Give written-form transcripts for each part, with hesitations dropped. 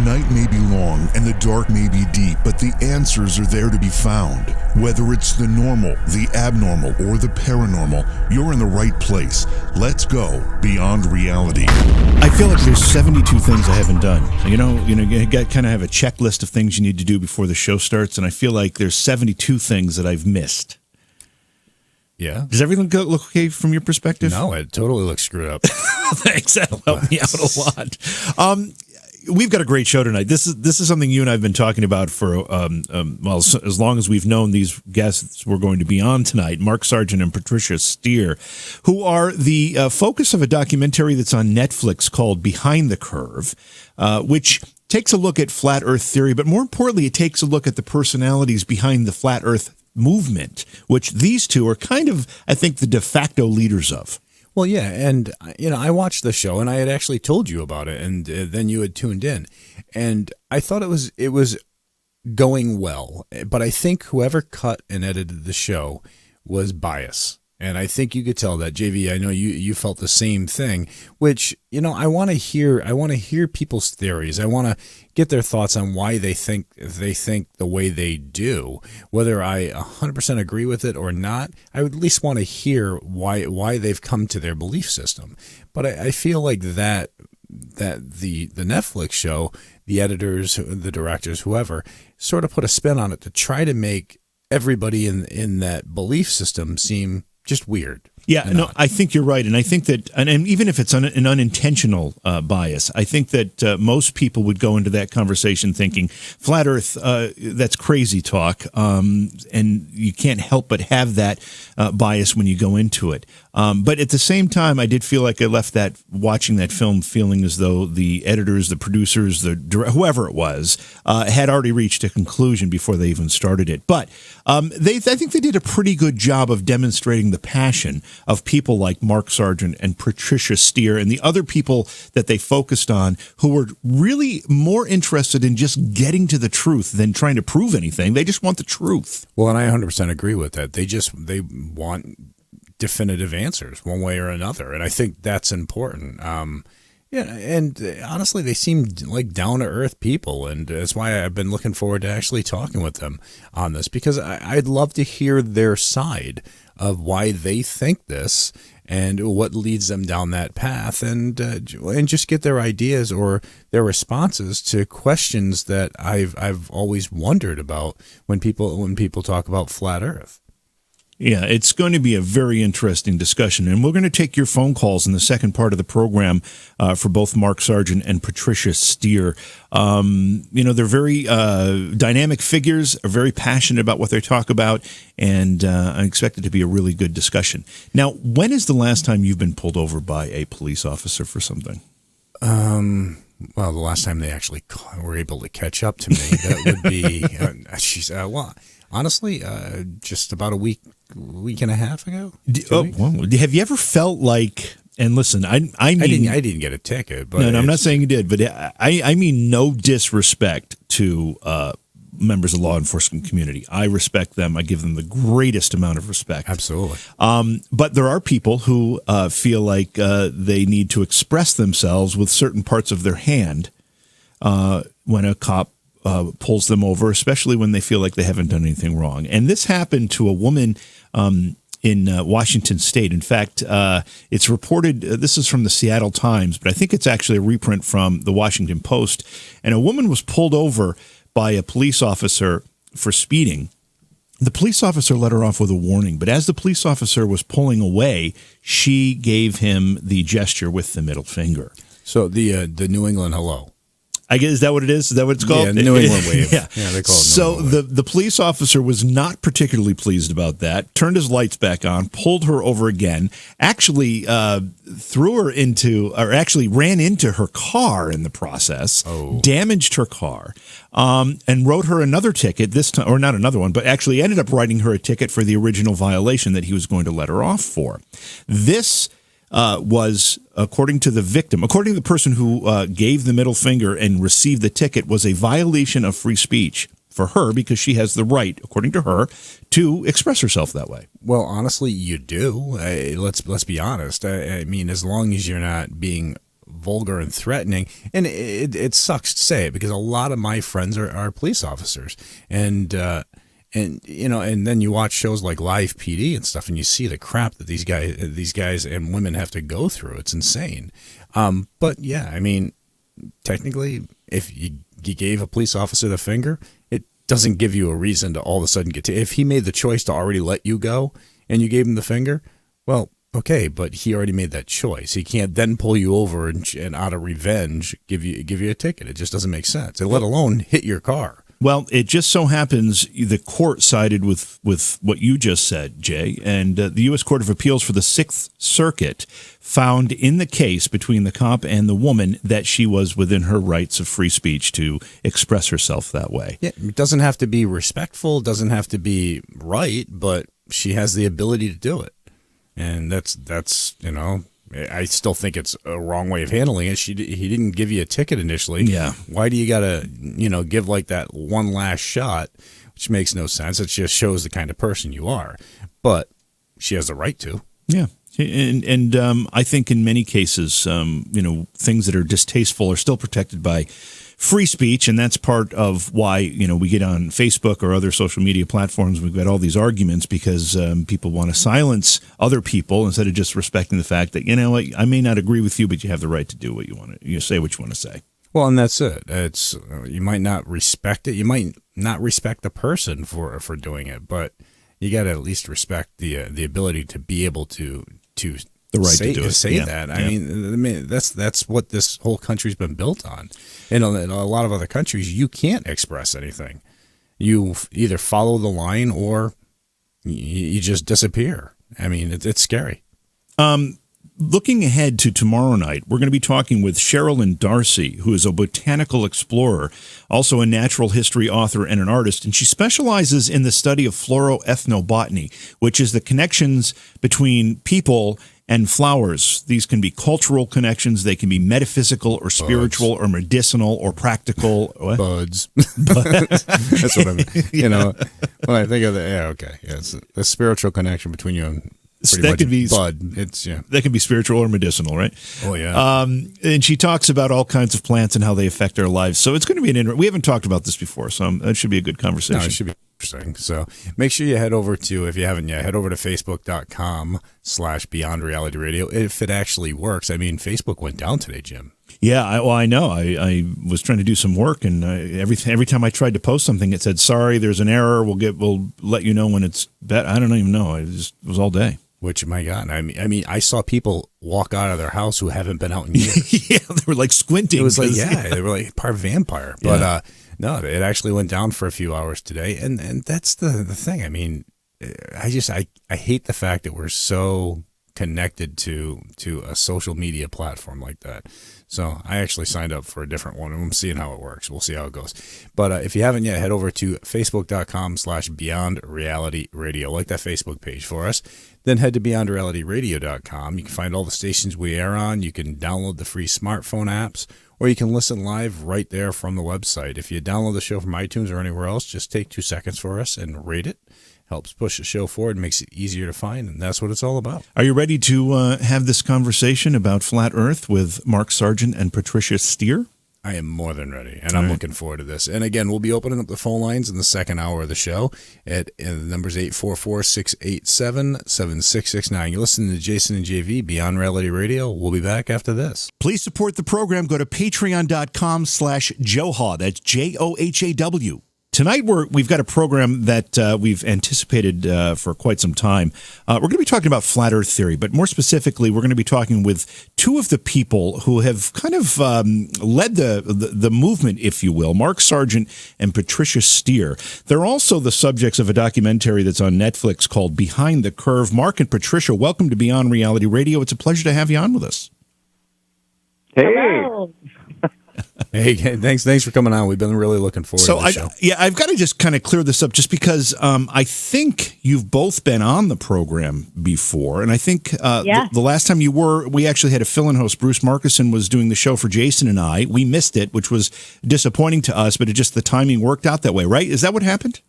night may be long and the dark may be deep, but the answers are there to be found. Whether it's the normal, the abnormal, or the paranormal, you're in the right place. Let's go beyond reality. I feel like there's 72 things I haven't done. You kind of have a checklist of things you need to do before the show starts, and I feel like there's 72 things that I've missed. Yeah. Does everything look okay from your perspective? No, it totally looks screwed up. Thanks. That'll help me out a lot. We've got a great show tonight. This is something you and I have been talking about for as long as we've known these guests were going to be on tonight. Mark Sargent and Patricia Steere, who are the focus of a documentary that's on Netflix called Behind the Curve, which takes a look at flat Earth theory, but more importantly, it takes a look at the personalities behind the flat Earth movement, which these two are kind of, I think, the de facto leaders of. Well, yeah, and I watched the show, and I had actually told you about it, and then you had tuned in, and I thought it was going well, but I think whoever cut and edited the show was biased, and I think you could tell that. JV, I know you felt the same thing, which I want to hear people's theories. I want to get their thoughts on why they think the way they do. Whether I 100% agree with it or not, I would at least want to hear why they've come to their belief system. But I feel like that the Netflix show, the editors, the directors, whoever, sort of put a spin on it to try to make everybody in that belief system seem just weird. Yeah, no, I think you're right. And I think that, and even if it's an unintentional bias, I think that most people would go into that conversation thinking, flat Earth, that's crazy talk. And you can't help but have that bias when you go into it. But at the same time, I did feel like I left watching that film feeling as though the editors, the producers, whoever it was, had already reached a conclusion before they even started it. But I think they did a pretty good job of demonstrating the passion of people like Mark Sargent and Patricia Steere and the other people that they focused on, who were really more interested in just getting to the truth than trying to prove anything. They just want the truth. Well, and I 100% agree with that. They want definitive answers one way or another, and I think that's important. Yeah, and honestly, they seem like down-to-earth people, and that's why I've been looking forward to actually talking with them on this, because I'd love to hear their side of why they think this and what leads them down that path, and just get their ideas or their responses to questions that I've always wondered about when people talk about flat Earth. Yeah, it's going to be a very interesting discussion, and we're going to take your phone calls in the second part of the program for both Mark Sargent and Patricia Steere. They're very dynamic figures, are very passionate about what they talk about, and I expect it to be a really good discussion. Now, when is the last time you've been pulled over by a police officer for something? Well, the last time they actually were able to catch up to me, that would be, honestly, just about a week and a half ago. Have you ever felt like? And listen, I didn't get a ticket, but no, I'm not saying you did, but I mean no disrespect to members of the law enforcement community. I respect them. I give them the greatest amount of respect. Absolutely. But there are people who feel like they need to express themselves with certain parts of their hand when a cop pulls them over, especially when they feel like they haven't done anything wrong. And this happened to a woman in Washington State. In fact, it's reported, this is from the Seattle Times, but I think it's actually a reprint from the Washington Post. And a woman was pulled over by a police officer for speeding. The police officer let her off with a warning, but as the police officer was pulling away, she gave him the gesture with the middle finger. So the New England hello. I guess, is that what it is? Is that what it's called? Yeah, New England wave. Yeah, they call it. So the police officer was not particularly pleased about that, turned his lights back on, pulled her over again, actually ran into her car in the process, damaged her car, and wrote her another ticket this time, or not another one, but actually ended up writing her a ticket for the original violation that he was going to let her off for. This was, according to the victim, according to the person who gave the middle finger and received the ticket, was a violation of free speech for her because she has the right, according to her, to express herself that way. Well, honestly, you do. Let's be honest. I mean, as long as you're not being vulgar and threatening. And it sucks to say it because a lot of my friends are police officers, and then you watch shows like Live PD and stuff, and you see the crap that these guys and women have to go through. It's insane. But yeah, I mean, technically, if you gave a police officer the finger, it doesn't give you a reason to all of a sudden if he made the choice to already let you go and you gave him the finger, well, okay, but he already made that choice. He can't then pull you over and out of revenge give you a ticket. It just doesn't make sense. And let alone hit your car. Well, it just so happens the court sided with what you just said, Jay, and the U.S. Court of Appeals for the Sixth Circuit found in the case between the cop and the woman that she was within her rights of free speech to express herself that way. Yeah, it doesn't have to be respectful, doesn't have to be right, but she has the ability to do it. And that's I still think it's a wrong way of handling it. He didn't give you a ticket initially. Yeah. Why do you got to, give like that one last shot, which makes no sense. It just shows the kind of person you are. But she has the right to. Yeah. And I think in many cases, things that are distasteful are still protected by free speech, and that's part of why we get on Facebook or other social media platforms. We've got all these arguments because people want to silence other people instead of just respecting the fact that I may not agree with you, but you have the right to do what you want to. You say what you want to say. Well, and that's it. It's you might not respect it. You might not respect the person for doing it, but you got to at least respect the ability to be able to the right to do it. Say that. I mean, that's what this whole country's been built on. In a lot of other countries, you can't express anything. You either follow the line or you just disappear. I mean, it's scary. Looking ahead to tomorrow night, we're going to be talking with Sherilyn Darcy, who is a botanical explorer, also a natural history author and an artist, and she specializes in the study of floroethnobotany, which is the connections between people and flowers. These can be cultural connections. They can be metaphysical or spiritual or medicinal or practical. What? Buds. That's what I mean. When I think of it's the spiritual connection between you and that could be bud. That can be spiritual or medicinal, right? Oh yeah. And she talks about all kinds of plants and how they affect our lives. So it's going to be we haven't talked about this before, so that should be a good conversation. No, it should be interesting. So make sure you head over to, if you haven't yet, head over to facebook.com/Beyond Reality Radio. If it actually works. I mean, Facebook went down today, Jim. Yeah, I know. I was trying to do some work, and every time I tried to post something, it said, "Sorry, there's an error. We'll let you know when it's bet." I don't even know. It was all day. Which, my God, I mean, I saw people walk out of their house who haven't been out in years. Yeah, they were like squinting. It was like, they were like part vampire. But no, it actually went down for a few hours today, and that's the thing. I mean, I hate the fact that we're so connected to a social media platform like that. So I actually signed up for a different one, and I'm seeing how it works. We'll see how it goes. But if you haven't yet, head over to facebook.com/Beyond Reality Radio. Like that Facebook page for us. Then head to BeyondRealityRadio.com. You can find all the stations we air on. You can download the free smartphone apps, or you can listen live right there from the website. If you download the show from iTunes or anywhere else, just take 2 seconds for us and rate it. Helps push the show forward, makes it easier to find, and that's what it's all about. Are you ready to have this conversation about Flat Earth with Mark Sargent and Patricia Steere? I am more than ready, and I'm looking forward to this. And again, we'll be opening up the phone lines in the second hour of the show at the number's 844-687-7669. You're listening to Jason and JV, Beyond Reality Radio. We'll be back after this. Please support the program. Go to patreon.com/Johaw. That's JOHAW. Tonight, we've got a program that we've anticipated for quite some time. We're going to be talking about flat Earth theory, but more specifically, we're going to be talking with two of the people who have kind of led the movement, if you will, Mark Sargent and Patricia Steere. They're also the subjects of a documentary that's on Netflix called Behind the Curve. Mark and Patricia, welcome to Beyond Reality Radio. It's a pleasure to have you on with us. Hey. Hello. Hey, thanks for coming on. We've been really looking forward to the show. I've got to just kind of clear this up just because I think you've both been on the program before. And I think the last time you were, we actually had a fill-in host. Bruce Markison was doing the show for Jason and I. We missed it, which was disappointing to us, but the timing worked out that way, right? Is that what happened?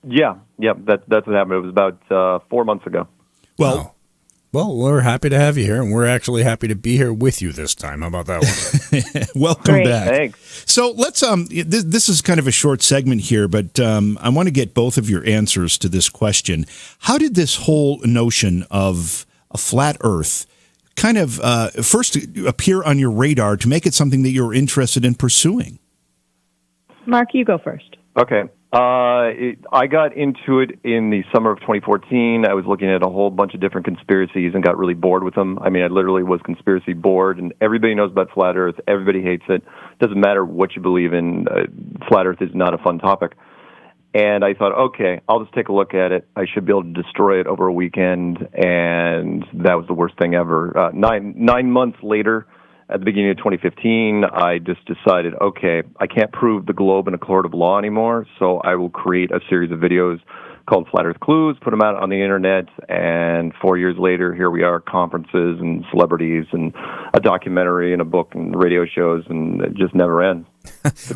Yeah, that's what happened. It was about 4 months ago. Well, Well, we're happy to have you here, and we're actually happy to be here with you this time. How about that one? Welcome Great. back. Thanks. So let's this is kind of a short segment here, but I want to get both of your answers to this question. How did this whole notion of a flat Earth kind of first appear on your radar to make it something that you're interested in pursuing? Mark, you go first. Okay. I got into it in the summer of 2014. I was looking at a whole bunch of different conspiracies and got really bored with them. I mean, I literally was conspiracy bored, and everybody knows about flat Earth. Everybody hates it. Doesn't matter what you believe in. Flat Earth is not a fun topic. And I thought, okay, I'll just take a look at it. I should be able to destroy it over a weekend, and that was the worst thing ever. 9 months later, at the beginning of 2015, I just decided, okay, I can't prove the globe in a court of law anymore, so I will create a series of videos called Flat Earth Clues, put them out on the internet, and 4 years later, here we are, conferences and celebrities and a documentary and a book and radio shows, and it just never ends.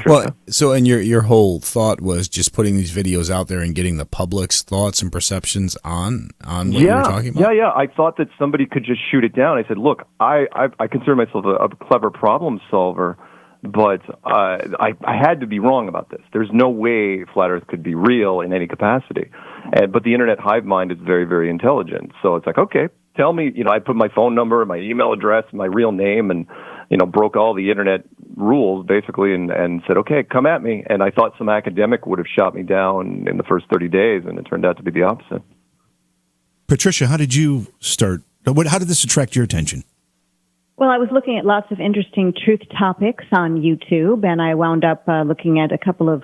Well, so and your whole thought was just putting these videos out there and getting the public's thoughts and perceptions on what you were talking about? Yeah. I thought that somebody could just shoot it down. I said, look, I consider myself a clever problem solver, but I had to be wrong about this. There's no way Flat Earth could be real in any capacity. But the internet hive mind is very, very intelligent. So it's like, okay, tell me, I put my phone number, my email address, my real name, and, broke all the internet rules basically and said, okay, come at me. And I thought some academic would have shot me down in the first 30 days, and it turned out to be the opposite. Patricia, how did you start? How did this attract your attention? Well, I was looking at lots of interesting truth topics on YouTube, and I wound up looking at a couple of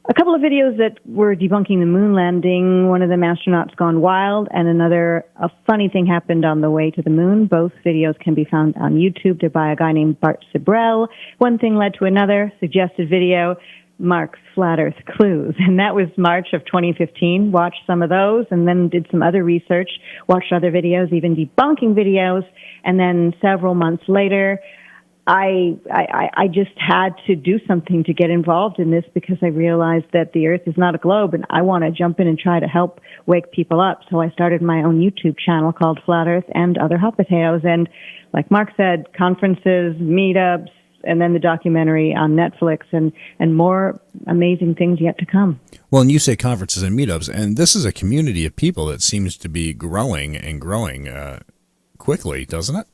videos that were debunking the moon landing, one of them astronauts gone wild, and a funny thing happened on the way to the moon. Both videos can be found on YouTube. They're by a guy named Bart Sibrel. One thing led to another, suggested video, Mark's Flat Earth Clues. And that was March of 2015. Watched some of those and then did some other research, watched other videos, even debunking videos. And then several months later, I just had to do something to get involved in this because I realized that the Earth is not a globe and I want to jump in and try to help wake people up. So I started my own YouTube channel called Flat Earth and Other Hot Potatoes. And like Mark said, conferences, meetups, and then the documentary on Netflix and more amazing things yet to come. Well, and you say conferences and meetups, and this is a community of people that seems to be growing and growing quickly, doesn't it?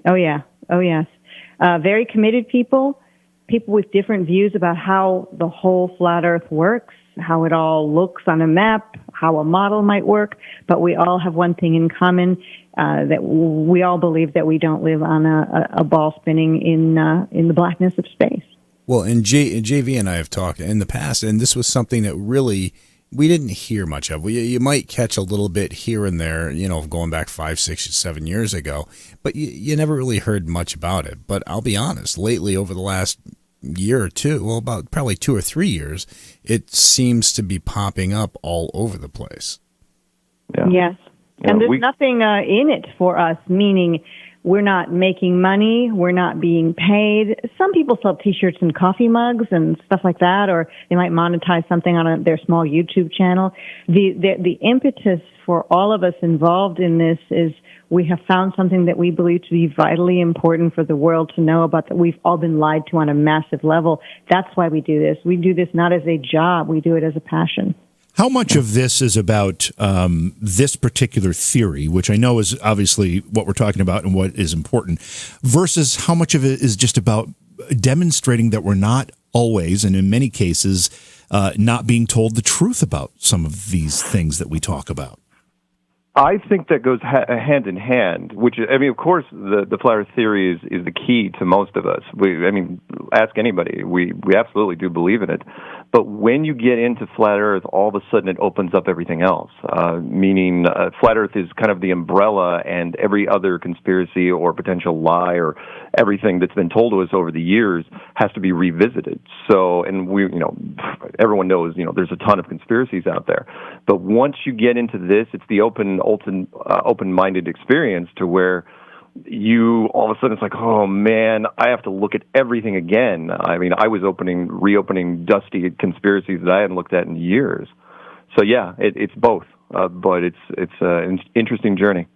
Oh, yeah. Oh, yes. Very committed people with different views about how the whole flat Earth works, how it all looks on a map, how a model might work. But we all have one thing in common, that we all believe that we don't live on a ball spinning in the blackness of space. Well, and JV and I have talked in the past, and this was something that really we didn't hear much of. You might catch a little bit here and there, going back 5, 6, 7 years ago, but you never really heard much about it. But I'll be honest, lately over the last year or two, well, about probably 2 or 3 years, it seems to be popping up all over the place. Yeah. Yes. And there's nothing in it for us, meaning we're not making money, we're not being paid. Some people sell T-shirts and coffee mugs and stuff like that, or they might monetize something on their small YouTube channel. The impetus for all of us involved in this is we have found something that we believe to be vitally important for the world to know about, that we've all been lied to on a massive level. That's why we do this. We do this not as a job, we do it as a passion. How much of this is about this particular theory, which I know is obviously what we're talking about and what is important, versus how much of it is just about demonstrating that we're not always, and in many cases, not being told the truth about some of these things that we talk about? I think that goes hand in hand, which, of course, the flat Earth theory is the key to most of us. Ask anybody. We absolutely do believe in it. But when you get into flat Earth, all of a sudden it opens up everything else, meaning flat Earth is kind of the umbrella, and every other conspiracy or potential lie or everything that's been told to us over the years has to be revisited. So, and everyone knows, there's a ton of conspiracies out there. But once you get into this, it's the open-minded experience to where you all of a sudden it's like, oh man, I have to look at everything again. I was reopening dusty conspiracies that I hadn't looked at in years. So yeah, it's both, but it's an interesting journey.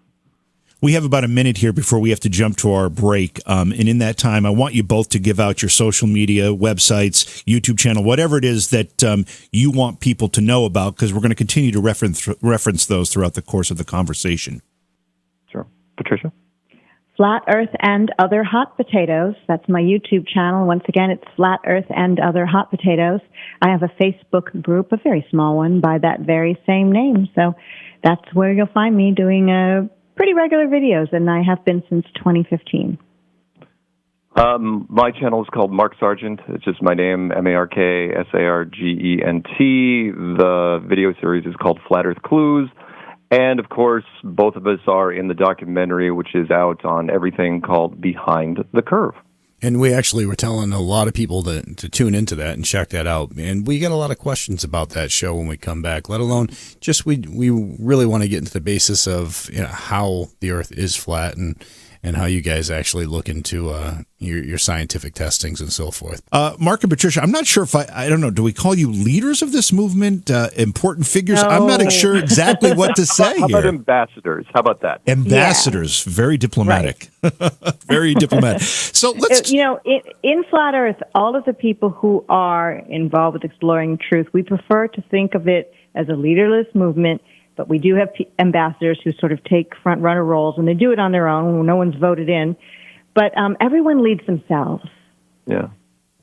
We have about a minute here before we have to jump to our break. And in that time, I want you both to give out your social media, websites, YouTube channel, whatever it is that you want people to know about, because we're going to continue to reference those throughout the course of the conversation. Sure. Patricia? Flat Earth and Other Hot Potatoes. That's my YouTube channel. Once again, it's Flat Earth and Other Hot Potatoes. I have a Facebook group, a very small one, by that very same name. So that's where you'll find me doing pretty regular videos, and I have been since 2015. My channel is called Mark Sargent. It's just my name, MarkSargent. The video series is called Flat Earth Clues. And, of course, both of us are in the documentary, which is out on everything, called Behind the Curve. And we actually were telling a lot of people to tune into that and check that out. And we get a lot of questions about that show when we come back, let alone just we really want to get into the basis of how the Earth is flat and how you guys actually look into your scientific testings and so forth. Mark and Patricia, I'm not sure if I don't know, do we call you leaders of this movement, important figures? No. I'm not sure exactly what to say How about ambassadors? How about that? Ambassadors, yeah. Very diplomatic. Right. Very diplomatic. So let's... in Flat Earth, all of the people who are involved with exploring truth, we prefer to think of it as a leaderless movement. But we do have ambassadors who sort of take front runner roles, and they do it on their own. No one's voted in, but everyone leads themselves. Yeah,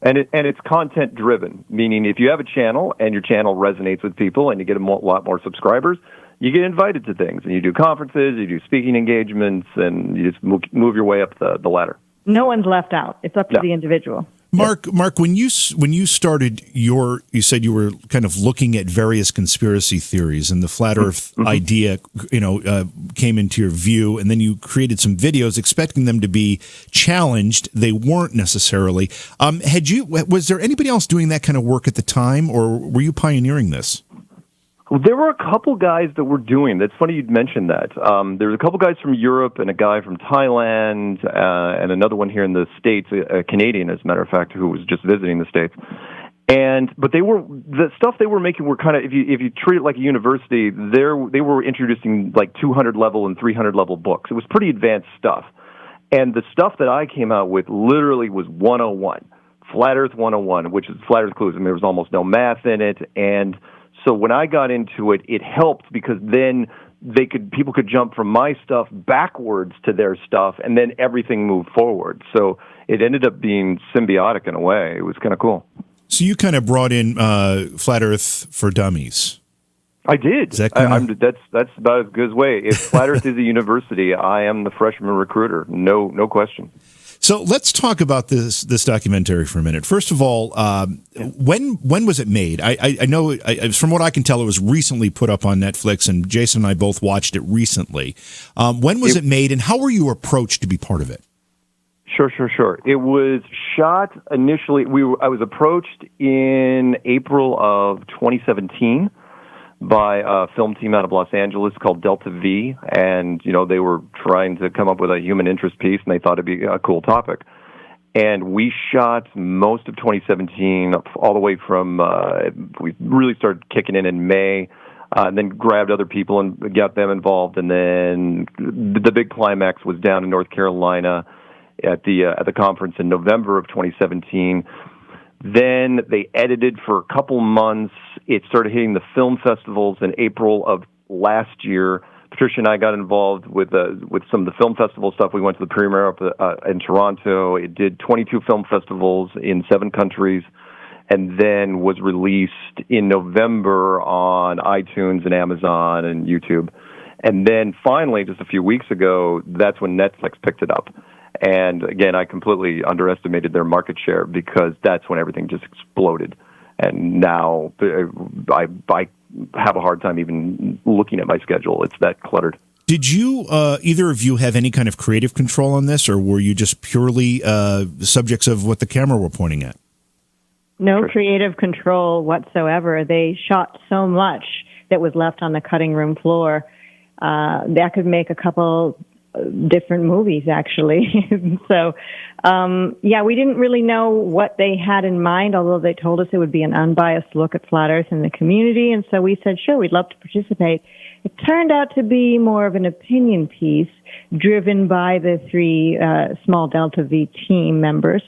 and it's content driven, meaning if you have a channel and your channel resonates with people, and you get a lot more subscribers, you get invited to things, and you do conferences, you do speaking engagements, and you just move your way up the ladder. No one's left out. It's up to the individual. Mark, when you started you said you were kind of looking at various conspiracy theories, and the flat Earth idea, came into your view, and then you created some videos expecting them to be challenged. They weren't necessarily. Was there anybody else doing that kind of work at the time, or were you pioneering this? Well, there were a couple guys that were doing. That's funny you'd mention that. There was a couple guys from Europe and a guy from Thailand and another one here in the States, a Canadian, as a matter of fact, who was just visiting the States. But the stuff they were making were kind of, if you treat it like a university, they were introducing like 200 level and 300 level books. It was pretty advanced stuff. And the stuff that I came out with literally was 101, Flat Earth 101, which is Flat Earth Clues. I mean, there was almost no math in it, and so when I got into it, it helped because then people could jump from my stuff backwards to their stuff, and then everything moved forward. So it ended up being symbiotic in a way. It was kind of cool. So you kind of brought in Flat Earth for Dummies. I did. That's about as good as way. If Flat Earth is a university, I am the freshman recruiter. No question. So let's talk about this documentary for a minute. First of all, when was it made? I know, from what I can tell, it was recently put up on Netflix, and Jason and I both watched it recently. When was it made, and how were you approached to be part of it? Sure. It was shot initially. I was approached in April of 2017 by a film team out of Los Angeles called Delta V, and they were trying to come up with a human interest piece, and they thought it'd be a cool topic. And we shot most of 2017, all the way from we really started kicking in May, and then grabbed other people and got them involved, and then the big climax was down in North Carolina at the conference in November of 2017. Then they edited for a couple months. It started hitting the film festivals in April of last year. Patricia and I got involved with some of the film festival stuff. We went to the premiere in Toronto. It did 22 film festivals in 7 countries, and then was released in November on iTunes and Amazon and YouTube. And then finally, just a few weeks ago, that's when Netflix picked it up. And again, I completely underestimated their market share because that's when everything just exploded. And now I have a hard time even looking at my schedule. It's that cluttered. Did you, either of you, have any kind of creative control on this, or were you just purely subjects of what the camera were pointing at? No creative control whatsoever. They shot so much that was left on the cutting room floor. That could make a couple different movies, actually. So, we didn't really know what they had in mind, although they told us it would be an unbiased look at Flat Earth and the community. And so we said, sure, we'd love to participate. It turned out to be more of an opinion piece. driven by the three small Delta V team members,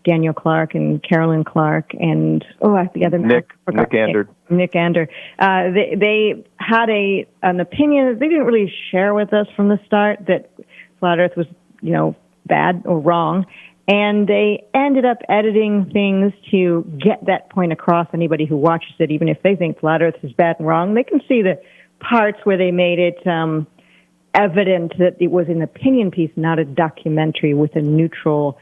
Daniel Clark and Carolyn Clark, and the other Nick Ander. Nick Ander. They had an opinion that they didn't really share with us from the start, that Flat Earth was, bad or wrong. And they ended up editing things to get that point across. Anybody who watches it, even if they think Flat Earth is bad and wrong, they can see the parts where they made it evident that it was an opinion piece, not a documentary with a neutral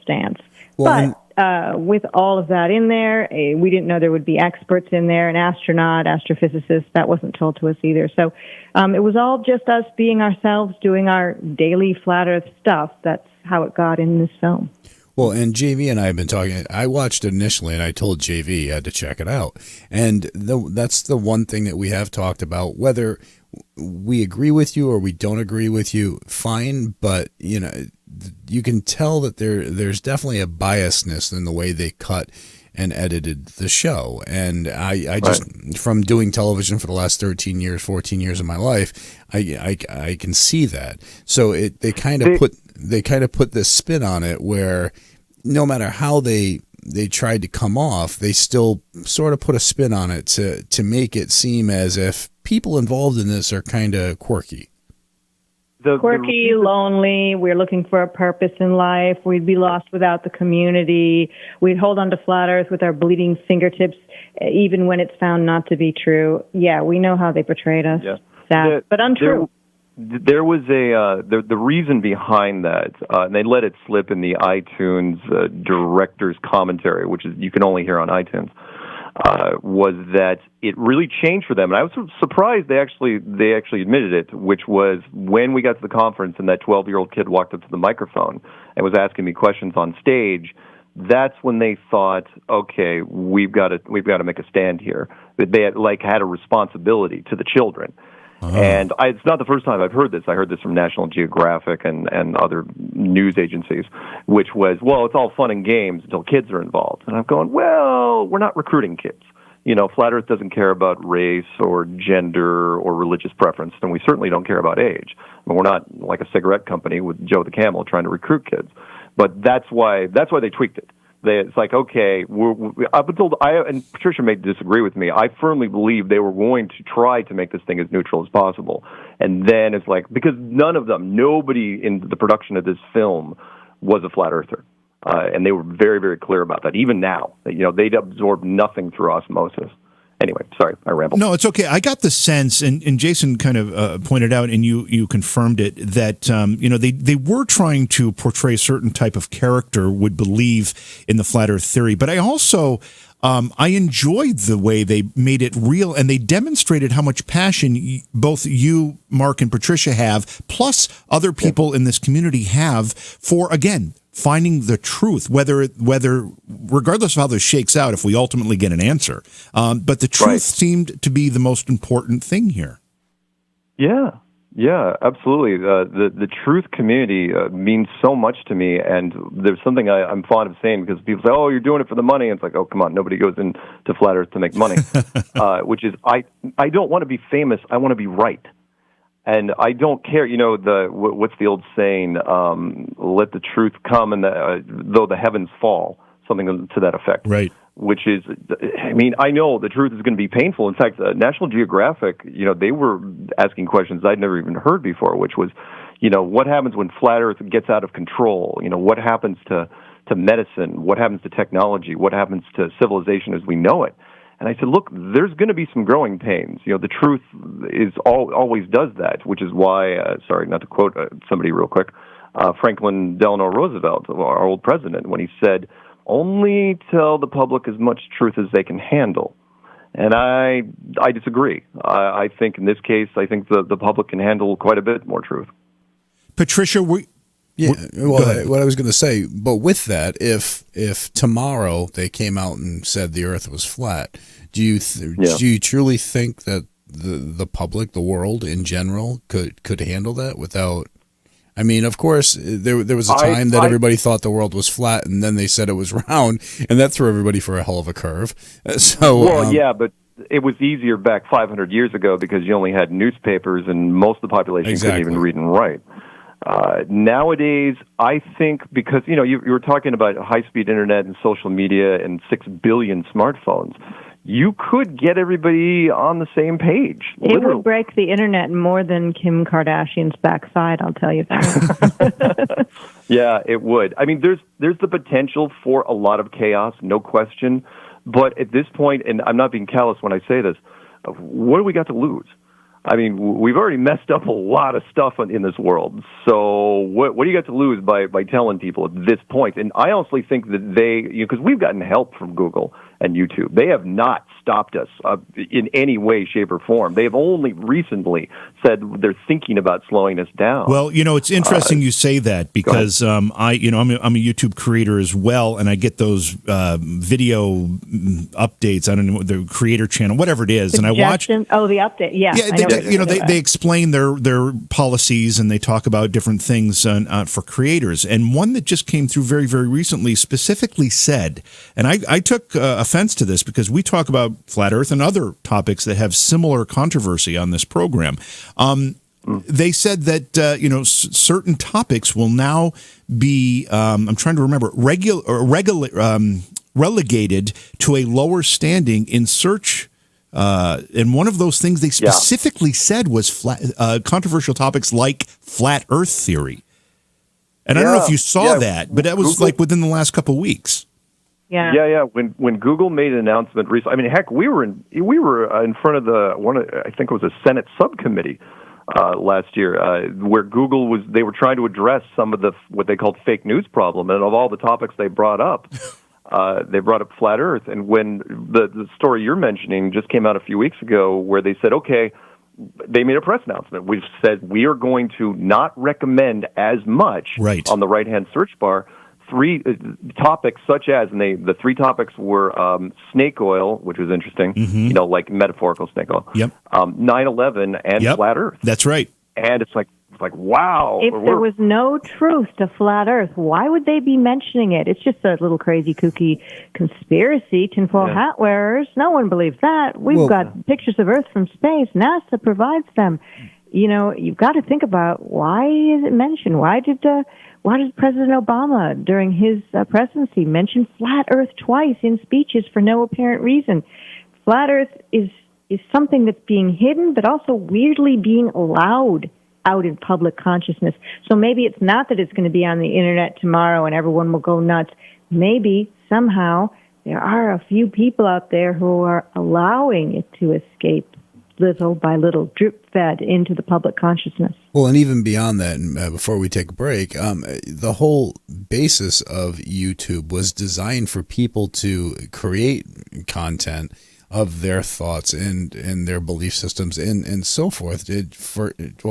stance. Well, but with all of that in there, we didn't know there would be experts in there, an astronaut, astrophysicist. That wasn't told to us either. So it was all just us being ourselves, doing our daily Flat Earth stuff. That's how it got in this film. Well, and JV and I have been talking. I watched it initially, and I told JV he had to check it out. And that's the one thing that we have talked about. Whether we agree with you or we don't agree with you, fine. But you can tell that there's definitely a biasness in the way they cut and edited the show. And I just, from doing television for the last 13 years, 14 years of my life, I can see that. So they kind of put this spin on it where no matter how they tried to come off, they still sort of put a spin on it to make it seem as if people involved in this are kind of quirky. Quirky, lonely, we're looking for a purpose in life, we'd be lost without the community, we'd hold on to Flat Earth with our bleeding fingertips, even when it's found not to be true. Yeah, we know how they portrayed us. Yeah. Sad, but untrue. There was the reason behind that, and they let it slip in the iTunes director's commentary, which is you can only hear on iTunes, was that it really changed for them. And I was sort of surprised they actually admitted it, which was when we got to the conference and that 12-year-old kid walked up to the microphone and was asking me questions on stage. That's when they thought, okay, we've got to make a stand here. That they had a responsibility to the children. And it's not the first time I've heard this. I heard this from National Geographic and other news agencies, which was, well, it's all fun and games until kids are involved. And I'm going, well, we're not recruiting kids. Flat Earth doesn't care about race or gender or religious preference, and we certainly don't care about age. I mean, we're not like a cigarette company with Joe the Camel trying to recruit kids. But that's why they tweaked it. It's like, okay, and Patricia may disagree with me, I firmly believe they were going to try to make this thing as neutral as possible. And then it's like, because nobody in the production of this film was a flat earther. And they were very, very clear about that, even now. They'd absorb nothing through osmosis. Anyway, sorry, I rambled. No, it's okay. I got the sense, and Jason kind of pointed out, and you confirmed it, that they were trying to portray a certain type of character would believe in the flat Earth theory. But I also I enjoyed the way they made it real, and they demonstrated how much passion both you, Mark, and Patricia have, plus other people in this community have for, again, finding the truth, whether regardless of how this shakes out, if we ultimately get an answer. But the truth seemed to be the most important thing here. Yeah, absolutely. The truth community means so much to me, and there's something I'm fond of saying, because people say, "Oh, you're doing it for the money." And it's like, "Oh, come on, nobody goes into Flat Earth to make money." Which is, I don't want to be famous. I want to be right. And I don't care, what's the old saying, let the truth come and though the heavens fall, something to that effect. Right. Which is, I know the truth is going to be painful. In fact, National Geographic, they were asking questions I'd never even heard before, which was, what happens when Flat Earth gets out of control? What happens to medicine? What happens to technology? What happens to civilization as we know it? And I said, look, there's going to be some growing pains. The truth is always does that, which is why, sorry, not to quote somebody real quick, Franklin Delano Roosevelt, our old president, when he said, only tell the public as much truth as they can handle. And I disagree. I think in this case, the public can handle quite a bit more truth. Patricia, what I was going to say, but with that, if tomorrow they came out and said the Earth was flat, do you truly think that the public, the world in general, could handle that without? I mean, of course, there was a time that everybody thought the world was flat, and then they said it was round, and that threw everybody for a hell of a curve. So, but it was easier back 500 years ago because you only had newspapers and most of the population couldn't even read and write. Nowadays, I think because, you were talking about high-speed internet and social media and 6 billion smartphones, you could get everybody on the same page. It would break the internet more than Kim Kardashian's backside, I'll tell you that. Yeah, it would. I mean, there's the potential for a lot of chaos, no question. But at this point, and I'm not being callous when I say this, what do we got to lose? I mean, we've already messed up a lot of stuff in this world. So what do you got to lose by telling people at this point? And I honestly think that because we've gotten help from Google and YouTube. They have not stopped us in any way, shape, or form. They have only recently said they're thinking about slowing us down. Well, it's interesting you say that because I'm a YouTube creator as well, and I get those video updates. I don't know, the creator channel, whatever it is, and I watch. Oh, the update, yeah. They explain their policies and they talk about different things for creators. And one that just came through very, very recently specifically said, and I took offense to this because we talk about flat Earth and other topics that have similar controversy on this program. They said that certain topics will now be I'm trying to remember relegated to a lower standing in search. And one of those things they specifically said was controversial topics like flat Earth theory. And I don't know if you saw that, but that was Google, like within the last couple of weeks. Yeah. When Google made an announcement recently, I mean, heck, we were in front of I think it was a Senate subcommittee last year, where Google they were trying to address some of what they called fake news problem, and of all the topics they brought up, they brought up flat Earth. And when the story you're mentioning just came out a few weeks ago, where they said, okay, they made a press announcement. We've said we are going to not recommend as much on the right-hand search bar. 3 topics such as, and the 3 topics were snake oil, which was interesting, like metaphorical snake oil, 9/11, and flat Earth. That's right. And it's like, wow. If there was no truth to flat Earth, why would they be mentioning it? It's just a little crazy, kooky conspiracy, tinfoil hat wearers. No one believes that. We've got pictures of Earth from space. NASA provides them. You've got to think about, why is it mentioned? Why did President Obama, during his presidency, mention flat Earth twice in speeches for no apparent reason? Flat Earth is something that's being hidden, but also weirdly being allowed out in public consciousness. So maybe it's not that it's going to be on the internet tomorrow and everyone will go nuts. Maybe somehow there are a few people out there who are allowing it to escape little by little, drip fed into the public consciousness. Well, and even beyond that, and before we take a break, the whole basis of YouTube was designed for people to create content of their thoughts and their belief systems and so forth,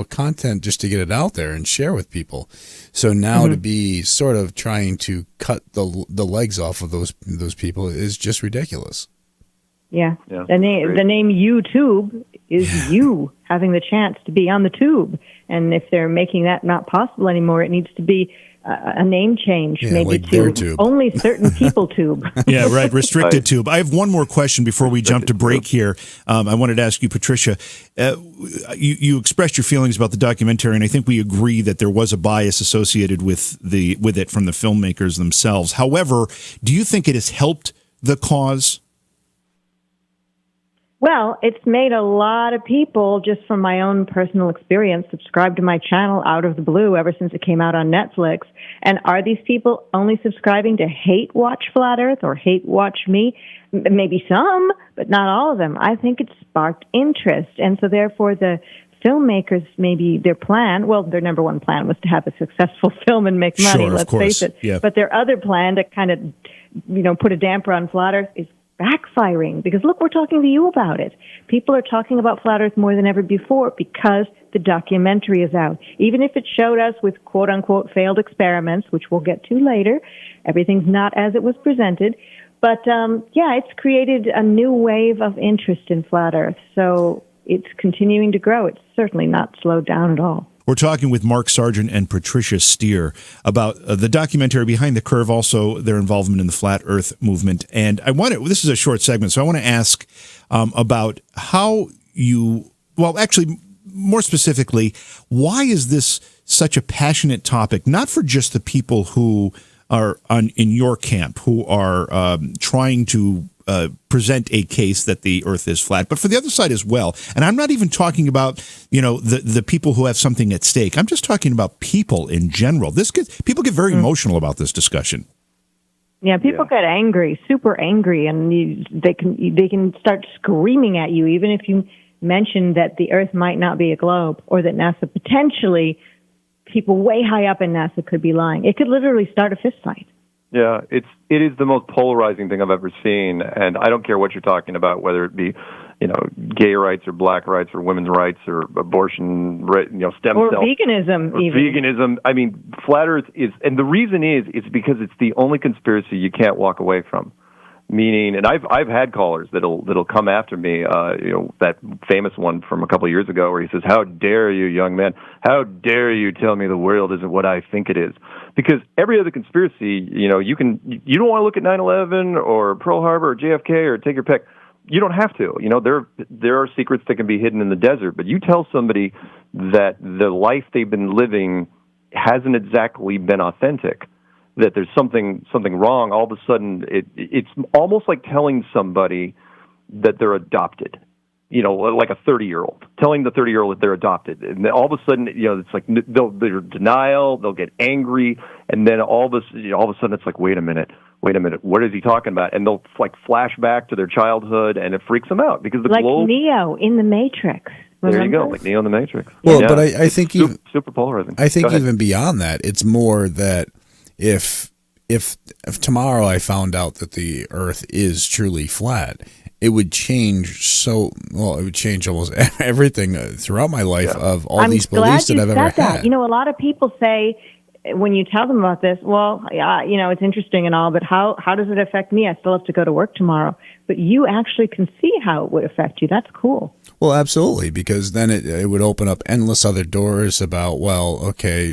content just to get it out there and share with people. So now to be sort of trying to cut the legs off of those people is just ridiculous. Yeah. The name YouTube is you having the chance to be on the tube. And if they're making that not possible anymore, it needs to be a name change, maybe like to only certain people tube. Yeah, right. Restricted tube. I have one more question before we jump to break here. I wanted to ask you, Patricia, you expressed your feelings about the documentary, and I think we agree that there was a bias associated with it from the filmmakers themselves. However, do you think it has helped the cause? Well, it's made a lot of people, just from my own personal experience, subscribe to my channel out of the blue ever since it came out on Netflix. And are these people only subscribing to hate watch Flat Earth or hate watch me? Maybe some, but not all of them. I think it sparked interest. And so therefore the filmmakers, maybe their number one plan was to have a successful film and make money, let's face it. Yeah. But their other plan to kind of, put a damper on Flat Earth is backfiring, because look, we're talking to you about it. People are talking about Flat Earth more than ever before because the documentary is out. Even if it showed us with quote-unquote failed experiments, which we'll get to later, everything's not as it was presented. But, it's created a new wave of interest in Flat Earth. So it's continuing to grow. It's certainly not slowed down at all. We're talking with Mark Sargent and Patricia Steere about the documentary Behind the Curve, also their involvement in the Flat Earth movement. And this is a short segment, so I want to ask about how actually, more specifically, why is this such a passionate topic, not for just the people who are in your camp, who are trying to present a case that the Earth is flat, but for the other side as well. And I'm not even talking about, the people who have something at stake. I'm just talking about people in general. People get very emotional about this discussion. Yeah, people get angry, super angry, and they can start screaming at you, even if you mention that the Earth might not be a globe, or that NASA potentially, people way high up in NASA could be lying. It could literally start a fist fight. Yeah, it is the most polarizing thing I've ever seen, and I don't care what you're talking about, whether it be, gay rights or black rights or women's rights or abortion, stem or cell veganism, or even veganism. I mean, flat Earth is, and the reason is because it's the only conspiracy you can't walk away from. Meaning, and I've had callers that'll come after me. That famous one from a couple of years ago, where he says, "How dare you, young man? How dare you tell me the world isn't what I think it is?" Because every other conspiracy, you don't want to look at 9/11 or Pearl Harbor or JFK or take your pick. You don't have to. There are secrets that can be hidden in the desert. But you tell somebody that the life they've been living hasn't exactly been authentic, that there's something wrong, all of a sudden it's almost like telling somebody that they're adopted, like a 30-year-old, telling the 30-year-old that they're adopted. And then all of a sudden, it's like they're denial, they'll get angry, and then all of a sudden it's like, wait a minute, what is he talking about? And they'll flash back to their childhood, and it freaks them out because the globe, Neo in the Matrix. Remember? There you go, like Neo in the Matrix. Well, yeah. But I think super polarizing. I think even beyond that, it's more that if tomorrow I found out that the Earth is truly flat, it would change it would change almost everything throughout my life of all these beliefs that I've ever had. A lot of people say, when you tell them about this, it's interesting and all, but how does it affect me? I still have to go to work tomorrow. But you actually can see how it would affect you. That's cool. Well, absolutely, because then it would open up endless other doors about,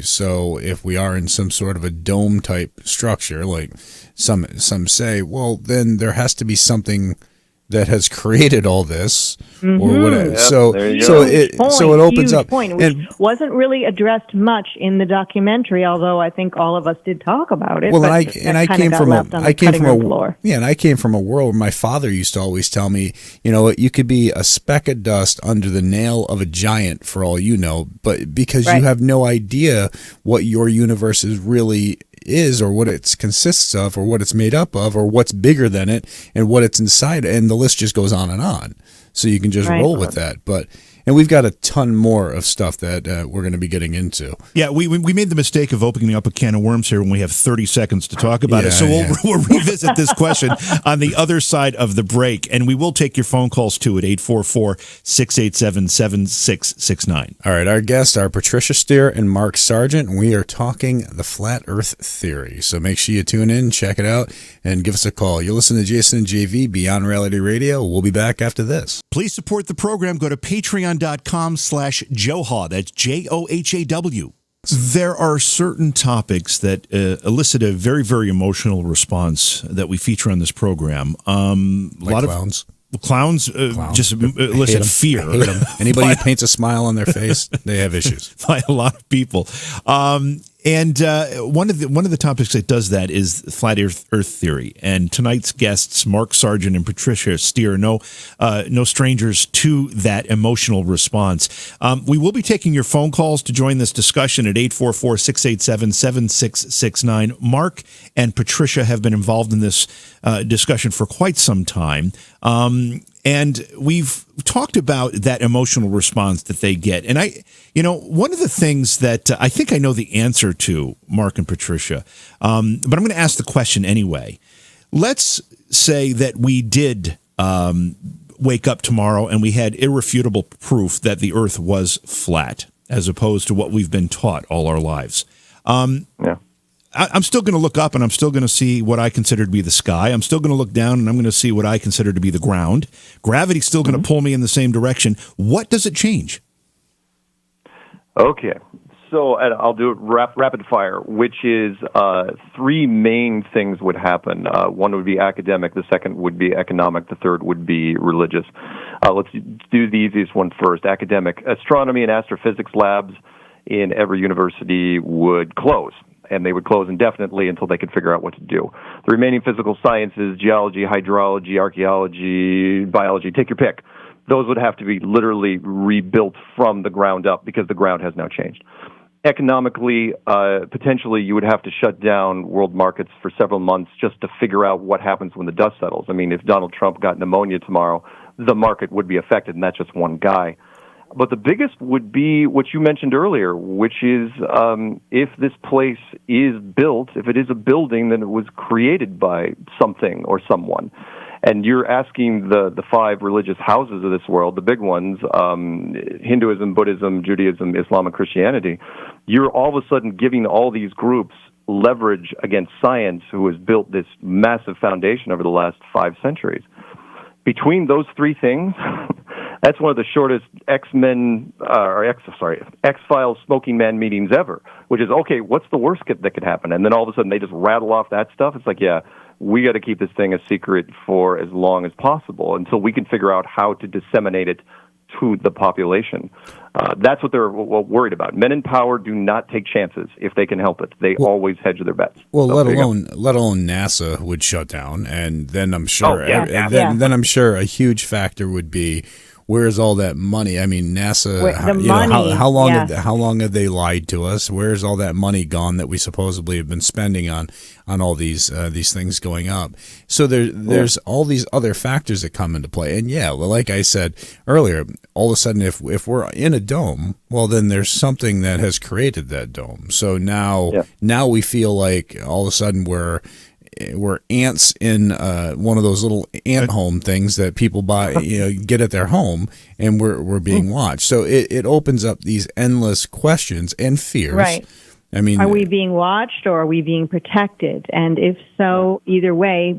so if we are in some sort of a dome-type structure, like some say, well, then there has to be something that has created all this, or whatever. Yep, so it opens up. Point, which wasn't really addressed much in the documentary, although I think all of us did talk about it. Well, I came from a world where my father used to always tell me, you could be a speck of dust under the nail of a giant for all you know, but because you have no idea what your universe is really is, or what it consists of, or what it's made up of, or what's bigger than it, and what it's inside, and the list just goes on and on. So you can just roll with that. And we've got a ton more of stuff that we're going to be getting into. Yeah, we made the mistake of opening up a can of worms here when we have 30 seconds to talk about it. So we'll revisit this question on the other side of the break, and we will take your phone calls too at 844-687-7669. All right, our guests are Patricia Steere and Mark Sargent, and we are talking the Flat Earth Theory. So make sure you tune in, check it out, and give us a call. You'll listen to Jason and JV Beyond Reality Radio. We'll be back after this. Please support the program. Go to patreon.com/Johaw. That's JOHAW. There are certain topics that elicit a very, very emotional response that we feature on this program. A lot clowns. Clowns just elicit fear. Anybody who paints a smile on their face, they have issues. By a lot of people. And one of the topics that does that is flat Earth theory. And tonight's guests, Mark Sargent and Patricia Steere, no strangers to that emotional response. We will be taking your phone calls to join this discussion at 844-687-7669. Mark and Patricia have been involved in this discussion for quite some time. And we've talked about that emotional response that they get. And one of the things that I think I know the answer to, Mark and Patricia, but I'm going to ask the question anyway. Let's say that we did wake up tomorrow and we had irrefutable proof that the Earth was flat, as opposed to what we've been taught all our lives. I'm still going to look up and I'm still going to see what I consider to be the sky. I'm still going to look down and I'm going to see what I consider to be the ground. Gravity's still going to pull me in the same direction. What does it change? Okay. So I'll do it rapid fire, which is three main things would happen. One would be academic, the second would be economic, the third would be religious. Let's do the easiest one first. Academic. Astronomy and astrophysics labs in every university would close, and they would close indefinitely until they could figure out what to do. The remaining physical sciences, geology, hydrology, archaeology, biology, take your pick. Those would have to be literally rebuilt from the ground up because the ground has now changed. Economically, potentially you would have to shut down world markets for several months just to figure out what happens when the dust settles. I mean, if Donald Trump got pneumonia tomorrow, the market would be affected, and that's just one guy. But the biggest would be what you mentioned earlier, which is if this place is built, if it is a building, then it was created by something or someone. And you're asking the five religious houses of this world, the big ones, Hinduism, Buddhism, Judaism, Islam, and Christianity, you're all of a sudden giving all these groups leverage against science, who has built this massive foundation over the last 5 centuries. Between those three things, that's one of the shortest X-Files smoking man meetings ever, which is, okay, what's the worst that could happen? And then all of a sudden they just rattle off that stuff. It's like, yeah, we got to keep this thing a secret for as long as possible until we can figure out how to disseminate it to the population. That's what they're worried about. Men in power do not take chances if they can help it. They always hedge their bets. Well, let alone NASA would shut down, and then I'm sure, then I'm sure a huge factor would be, where's all that money? I mean, NASA. How long have they lied to us? Where's all that money gone that we supposedly have been spending on all these things going up? So there's all these other factors that come into play. And yeah, like I said earlier, all of a sudden, if we're in a dome, well, then there's something that has created that dome. So now we feel like all of a sudden we're ants in one of those little ant home things that people buy, get at their home, and we're being watched. So it opens up these endless questions and fears. Right. I mean, are we being watched or are we being protected? And if so, either way,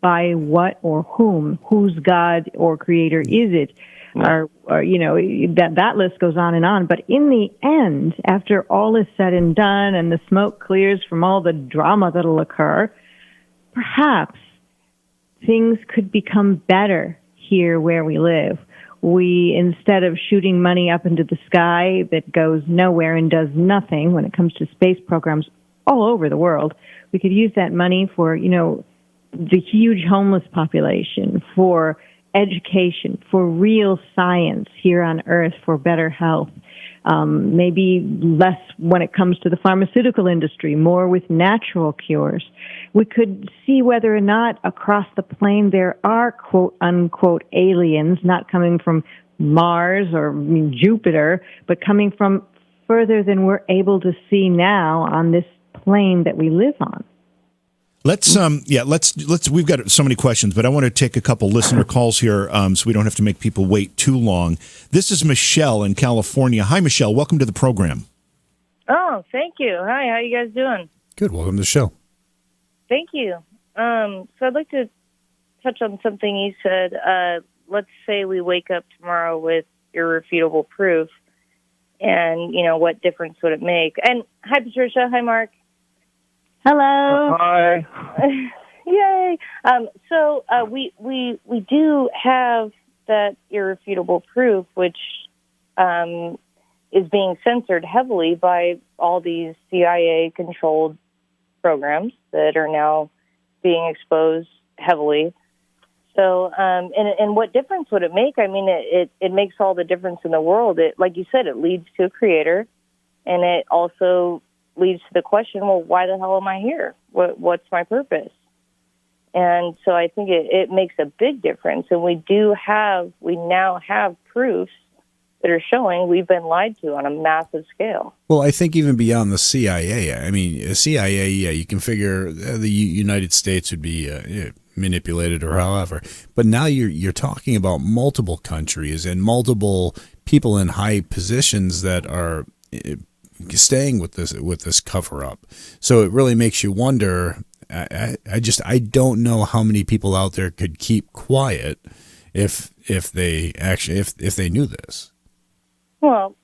by what or whom? Whose God or creator is it? Or that list goes on and on. But in the end, after all is said and done and the smoke clears from all the drama that'll occur, perhaps things could become better here where we live. We, instead of shooting money up into the sky that goes nowhere and does nothing when it comes to space programs all over the world, we could use that money for, the huge homeless population, for education, for real science here on Earth, for better health. Maybe less when it comes to the pharmaceutical industry, more with natural cures. We could see whether or not across the plane there are quote-unquote aliens, not coming from Mars or Jupiter, but coming from further than we're able to see now on this plane that we live on. Let's we've got so many questions, but I want to take a couple listener calls here so we don't have to make people wait too long. This is Michelle in California. Hi, Michelle. Welcome to the program. Oh, thank you. Hi, how you guys doing? Good. Welcome to the show. Thank you. So I'd like to touch on something you said. Let's say we wake up tomorrow with irrefutable proof, and, what difference would it make? And hi, Patricia. Hi, Mark. Hello. Hi. Yay. So we do have that irrefutable proof, which is being censored heavily by all these CIA-controlled programs that are now being exposed heavily. So, and what difference would it make? I mean, it makes all the difference in the world. It, like you said, it leads to a creator, and it also leads to the question, well, why the hell am I here? What's my purpose? And so I think it makes a big difference. And we now have proofs that are showing we've been lied to on a massive scale. Well, I think even beyond the CIA, I mean, CIA, you can figure the United States would be manipulated or however. But now you're talking about multiple countries and multiple people in high positions that are staying with this cover up. So it really makes you wonder. I don't know how many people out there could keep quiet if they knew this. Well,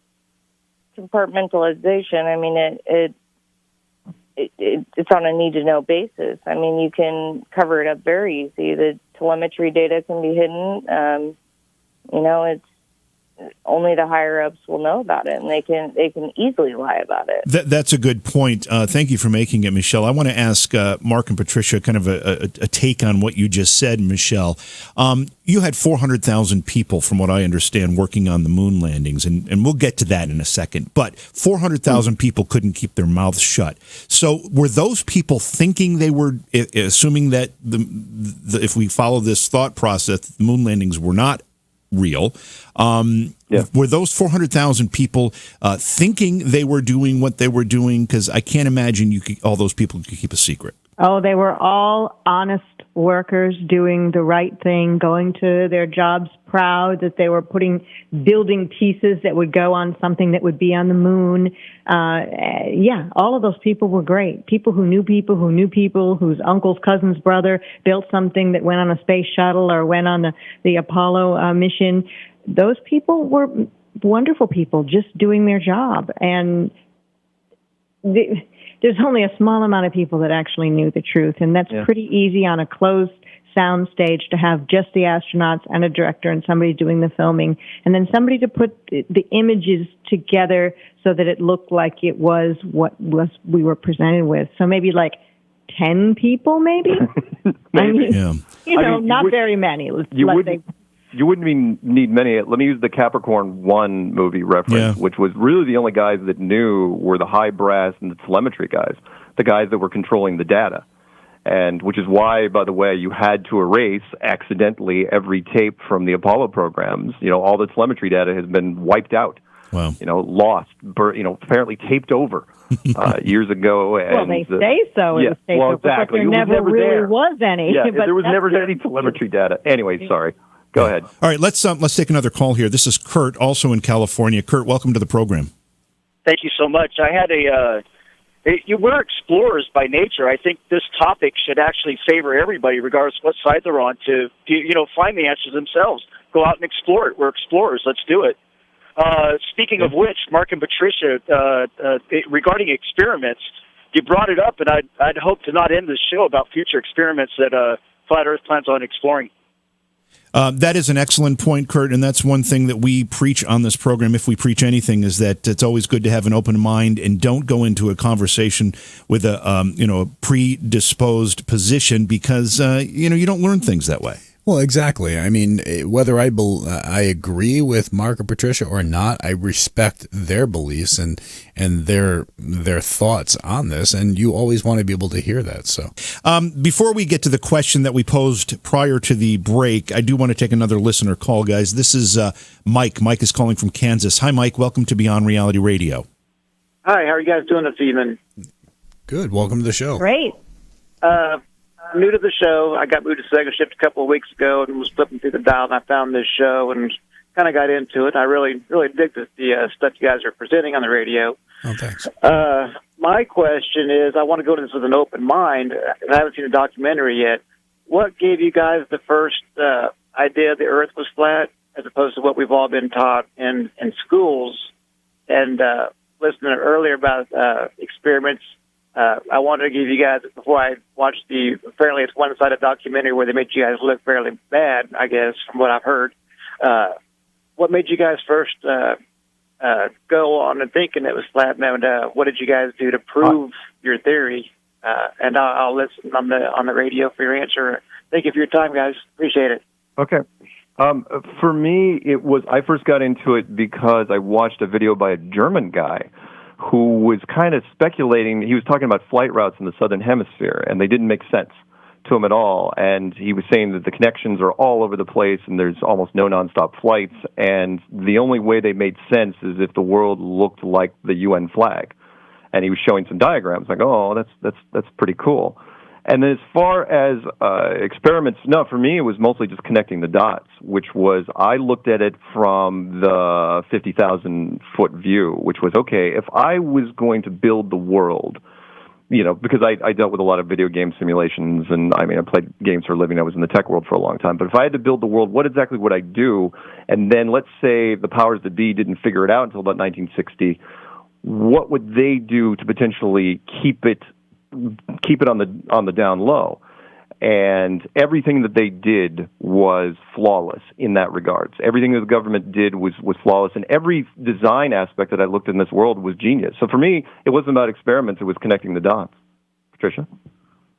compartmentalization, I mean, it's on a need-to-know basis. I mean, you can cover it up very easy. The telemetry data can be hidden. It's only the higher-ups will know about it, and they can easily lie about it. That's a good point. Thank you for making it, Michelle. I want to ask Mark and Patricia kind of a take on what you just said, Michelle. You had 400,000 people, from what I understand, working on the moon landings, and we'll get to that in a second. But 400,000 people couldn't keep their mouths shut. So were those people thinking they were, assuming that if we follow this thought process, the moon landings were not real? Were those 400,000 people thinking they were doing what they were doing? Because I can't imagine all those people could keep a secret. Oh, they were all honest workers doing the right thing, going to their jobs proud that they were building pieces that would go on something that would be on the moon. All of those people were great. People who knew people, whose uncle's cousin's brother built something that went on a space shuttle or went on the Apollo mission. Those people were wonderful people just doing their job. And there's only a small amount of people that actually knew the truth, and that's pretty easy on a closed sound stage to have just the astronauts and a director and somebody doing the filming, and then somebody to put the images together so that it looked like it was what we were presented with. So maybe like 10 people, maybe? Not very many. You wouldn't need many. Let me use the Capricorn 1 movie reference, which was really the only guys that knew were the high brass and the telemetry guys, the guys that were controlling the data. And which is why, by the way, you had to erase accidentally every tape from the Apollo programs. All the telemetry data has been wiped out. Wow. Lost, apparently taped over years ago. And, they say so. Yeah, well, exactly. But there never really was any. Yeah, but there was never any telemetry data. Anyway, sorry. Go ahead. All right, let's take another call here. This is Kurt, also in California. Kurt, welcome to the program. Thank you so much. I had we're explorers by nature. I think this topic should actually favor everybody, regardless of what side they're on, to find the answers themselves. Go out and explore it. We're explorers. Let's do it. Speaking of which, Mark and Patricia, regarding experiments, you brought it up, and I'd hope to not end this show about future experiments that Flat Earth plans on exploring. That is an excellent point, Kurt, and that's one thing that we preach on this program, if we preach anything, is that it's always good to have an open mind and don't go into a conversation with a predisposed position, because you don't learn things that way. Well, exactly. I mean, whether I agree with Mark or Patricia or not, I respect their beliefs and their thoughts on this, and you always want to be able to hear that. So, before we get to the question that we posed prior to the break, I do want to take another listener call, guys. This is Mike. Mike is calling from Kansas. Hi, Mike. Welcome to Beyond Reality Radio. Hi. How are you guys doing this evening? Good. Welcome to the show. Great. I'm new to the show. I got moved to second shift a couple of weeks ago and was flipping through the dial, and I found this show and kind of got into it. I really dig the stuff you guys are presenting on the radio. Oh, thanks. My question is, I want to go to this with an open mind. I haven't seen a documentary yet. What gave you guys the first idea the Earth was flat, as opposed to what we've all been taught in schools? And listening earlier about experiments, I wanted to give you guys, before I watched apparently it's one-sided documentary where they made you guys look fairly bad, I guess, from what I've heard. What made you guys first go on and thinking it was flat, and what did you guys do to prove your theory? And I'll listen on the radio for your answer. Thank you for your time, guys. Appreciate it. Okay. For me, I first got into it because I watched a video by a German guy who was kind of speculating. He was talking about flight routes in the southern hemisphere, and they didn't make sense to him at all. And he was saying that the connections are all over the place, and there's almost no nonstop flights. And the only way they made sense is if the world looked like the UN flag. And he was showing some diagrams, like, oh, that's pretty cool. And then as far as experiments, no, for me it was mostly just connecting the dots, which was I looked at it from the 50,000-foot view, which was, okay, if I was going to build the world, because I dealt with a lot of video game simulations, and I played games for a living. I was in the tech world for a long time. But if I had to build the world, what exactly would I do? And then let's say the powers that be didn't figure it out until about 1960. what would they do to potentially keep it on the down low? And everything that they did was flawless in that regards. Everything that the government did was flawless, and every design aspect that I looked in this world was genius. So for me, it wasn't about experiments; it was connecting the dots. Patricia?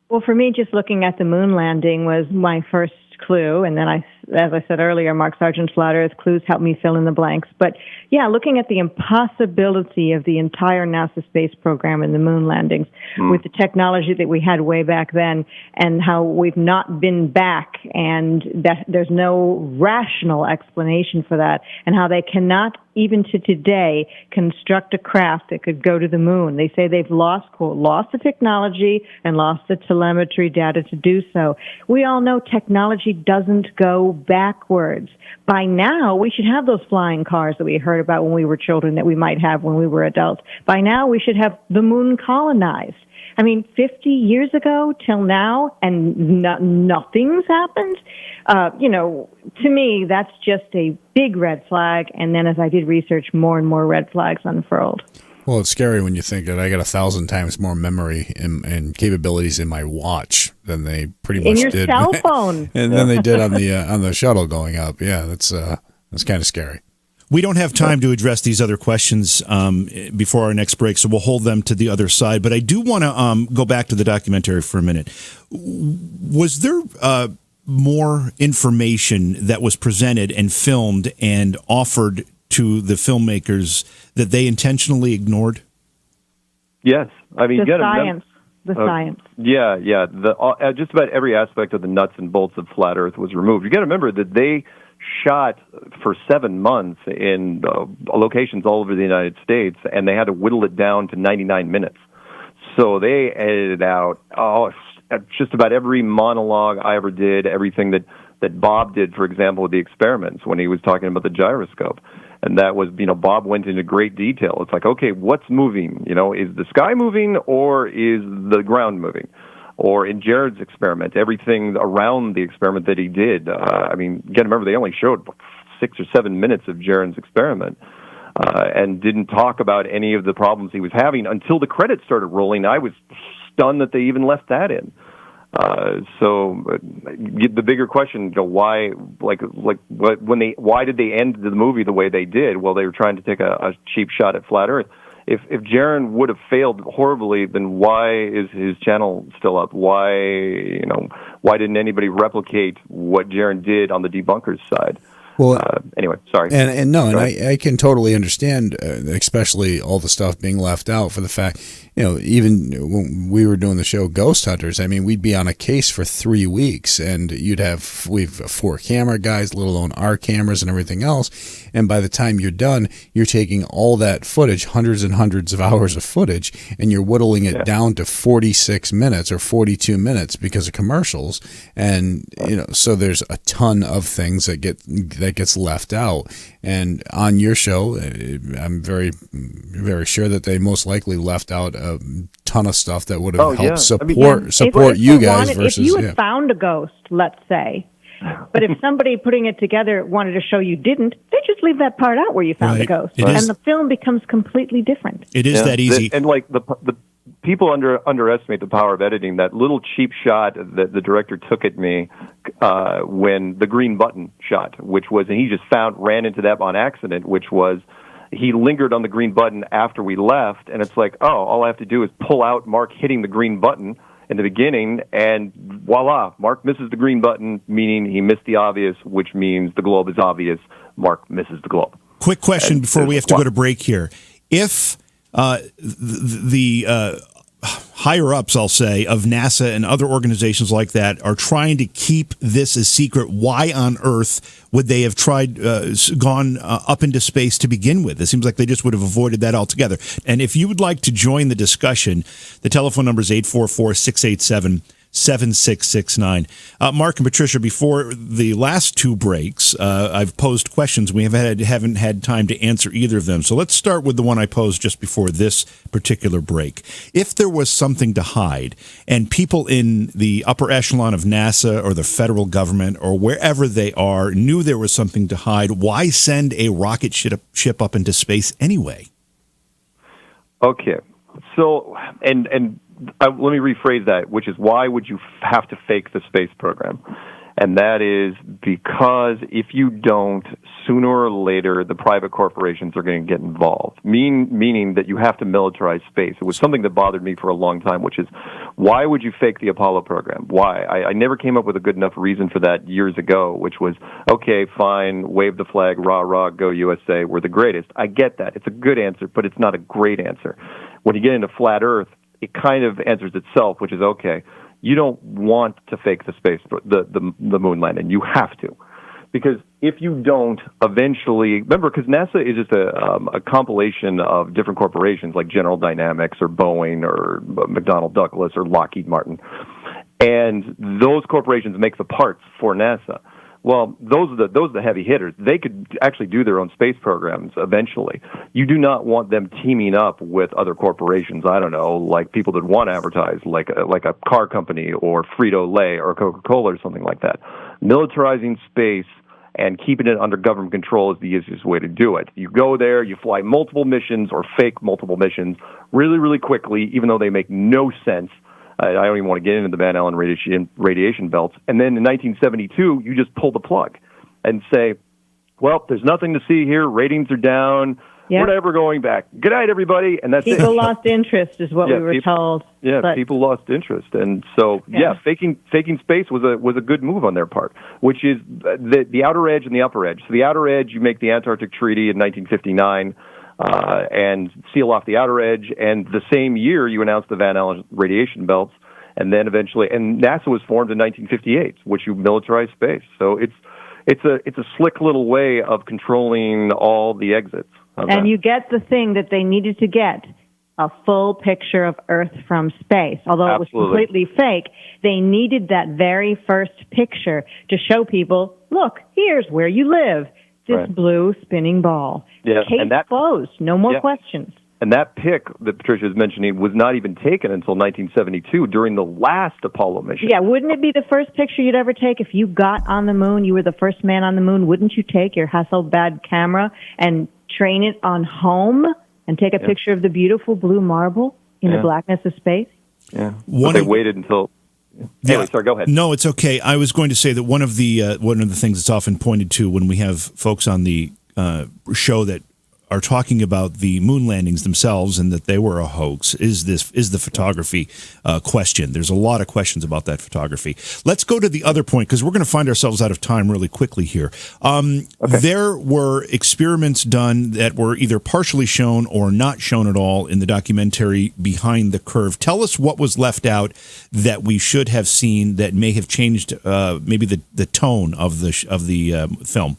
Well, for me, just looking at the moon landing was my first clue, and then as I said earlier, Mark Sargent's Flat Earth clues helped me fill in the blanks. But yeah, looking at the impossibility of the entire NASA space program and the moon landings with the technology that we had way back then, and how we've not been back, and that there's no rational explanation for that, and how they cannot, even to today, construct a craft that could go to the moon. They say they've lost the technology and lost the telemetry data to do so. We all know technology doesn't go backwards. By now, we should have those flying cars that we heard about when we were children that we might have when we were adults. By now, we should have the moon colonized. I mean, 50 years ago till now, and nothing's happened. To me, that's just a big red flag. And then as I did research, more and more red flags unfurled. Well, it's scary when you think that I got 1,000 times more memory and capabilities in my watch than they pretty much did. In your cell phone. And then they did on the shuttle going up. Yeah, that's kind of scary. We don't have time to address these other questions before our next break, so we'll hold them to the other side. But I do want to go back to the documentary for a minute. Was there more information that was presented and filmed and offered to the filmmakers that they intentionally ignored? Yes. I mean, the science. Yeah. Just about every aspect of the nuts and bolts of Flat Earth was removed. You got to remember that they shot for 7 months in locations all over the United States, and they had to whittle it down to 99 minutes. So they edited out just about every monologue I ever did, everything that Bob did, for example, with the experiments when he was talking about the gyroscope. And that was, Bob went into great detail. It's like, okay, what's moving? Is the sky moving or is the ground moving? Or in Jared's experiment, everything around the experiment that he did. You got to remember, they only showed 6 or 7 minutes of Jared's experiment and didn't talk about any of the problems he was having until the credits started rolling. I was stunned that they even left that in. So the bigger question, why? Why did they end the movie the way they did? Well, they were trying to take a cheap shot at Flat Earth. If Jaron would have failed horribly, then why is his channel still up? Why didn't anybody replicate what Jaron did on the debunkers side? Well, anyway, sorry. And I can totally understand, especially all the stuff being left out for the fact, even when we were doing the show Ghost Hunters, we'd be on a case for 3 weeks, and we've 4 camera guys, let alone our cameras and everything else. And by the time you're done, you're taking all that footage, hundreds and hundreds of hours of footage, and you're whittling it down to 46 minutes or 42 minutes because of commercials. And, so there's a ton of things that gets left out. And on your show, I'm very, very sure that they most likely left out a ton of stuff that would have helped support you guys. Versus if you had found a ghost, let's say, but if somebody putting it together wanted to show you didn't, they just leave that part out where you found the ghost, and the film becomes completely different. It is that easy. And the people underestimate the power of editing. That little cheap shot that the director took at me when the green button shot, which was, and he just ran into that on accident, which was, he lingered on the green button after we left, and it's like, all I have to do is pull out Mark hitting the green button in the beginning, and voila, Mark misses the green button, meaning he missed the obvious, which means the globe is obvious. Mark misses the globe. Quick question before we have to go to break here. If the higher-ups, I'll say, of NASA and other organizations like that are trying to keep this a secret, why on earth would they have gone up into space to begin with? It seems like they just would have avoided that altogether. And if you would like to join the discussion, the telephone number is 844-687-7669. Mark and Patricia, before the last 2 breaks, I've posed questions. We haven't had time to answer either of them. So let's start with the one I posed just before this particular break. If there was something to hide, and people in the upper echelon of NASA or the federal government or wherever they are knew there was something to hide, why send a rocket ship up into space anyway? Okay. So, and let me rephrase that, which is, why would you have to fake the space program? And that is because if you don't, sooner or later, the private corporations are going to get involved, meaning that you have to militarize space. It was something that bothered me for a long time, which is, why would you fake the Apollo program? Why? I never came up with a good enough reason for that years ago, which was, okay, fine, wave the flag, rah, rah, go USA, we're the greatest. I get that. It's a good answer, but it's not a great answer. When you get into flat Earth, it kind of answers itself, which is, okay, you don't want to fake the moon landing. You have to. Because if you don't, eventually, remember, because NASA is just a compilation of different corporations like General Dynamics or Boeing or McDonnell Douglas or Lockheed Martin. And those corporations make the parts for NASA. Well, those are the heavy hitters. They could actually do their own space programs eventually. You do not want them teaming up with other corporations. I don't know, like people that want to advertise, like a car company or Frito-Lay or Coca-Cola or something like that. Militarizing space and keeping it under government control is the easiest way to do it. You go there, you fly multiple missions or fake multiple missions really, really quickly, even though they make no sense. I don't even want to get into the Van Allen radiation belts. And then in 1972, you just pull the plug and say, well, there's nothing to see here. Ratings are down. Yep. We're never going back. Good night, everybody. And that's people lost interest is what we were told. Yeah, people lost interest. And so, faking space was a good move on their part, which is the outer edge and the upper edge. So the outer edge, you make the Antarctic Treaty in 1959. And seal off the outer edge, and the same year you announced the Van Allen radiation belts, and then eventually, and NASA was formed in 1958, which you militarized space. So it's a slick little way of controlling all the exits. And you get the thing that they needed to get, a full picture of Earth from space. Although it was completely fake, they needed that very first picture to show people, look, here's where you live. This blue spinning ball. Yeah, Case closed. No more questions. And that pic that Patricia is mentioning was not even taken until 1972 during the last Apollo mission. Yeah, wouldn't it be the first picture you'd ever take if you got on the moon? You were the first man on the moon. Wouldn't you take your Hasselblad camera and train it on home and take a picture of the beautiful blue marble in the blackness of space? Yeah. They waited until. Anyway, sorry, go ahead. No, it's okay. I was going to say that one of the things that's often pointed to when we have folks on the show that are talking about the moon landings themselves and that they were a hoax is the photography question. There's a lot of questions about that photography. Let's go to the other point, because we're going to find ourselves out of time really quickly here. There were experiments done that were either partially shown or not shown at all in the documentary Behind the Curve. Tell us what was left out that we should have seen that may have changed maybe the tone of the film.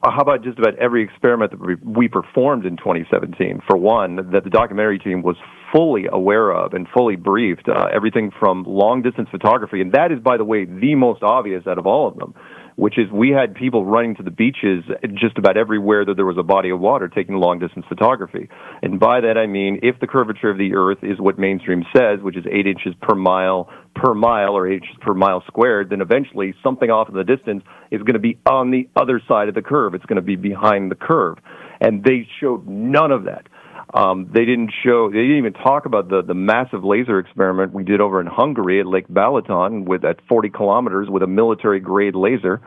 How about just about every experiment that we performed in 2017? For one, that the documentary team was fully aware of and fully briefed, everything from long-distance photography, and that is, by the way, the most obvious out of all of them, which is we had people running to the beaches just about everywhere that there was a body of water taking long-distance photography. And by that I mean, if the curvature of the Earth is what mainstream says, which is 8 inches per mile or 8 inches per mile squared, then eventually something off in the distance is going to be on the other side of the curve. It's going to be behind the curve. And they showed none of that. They didn't even talk about the massive laser experiment we did over in Hungary at Lake Balaton at 40 kilometers with a military-grade laser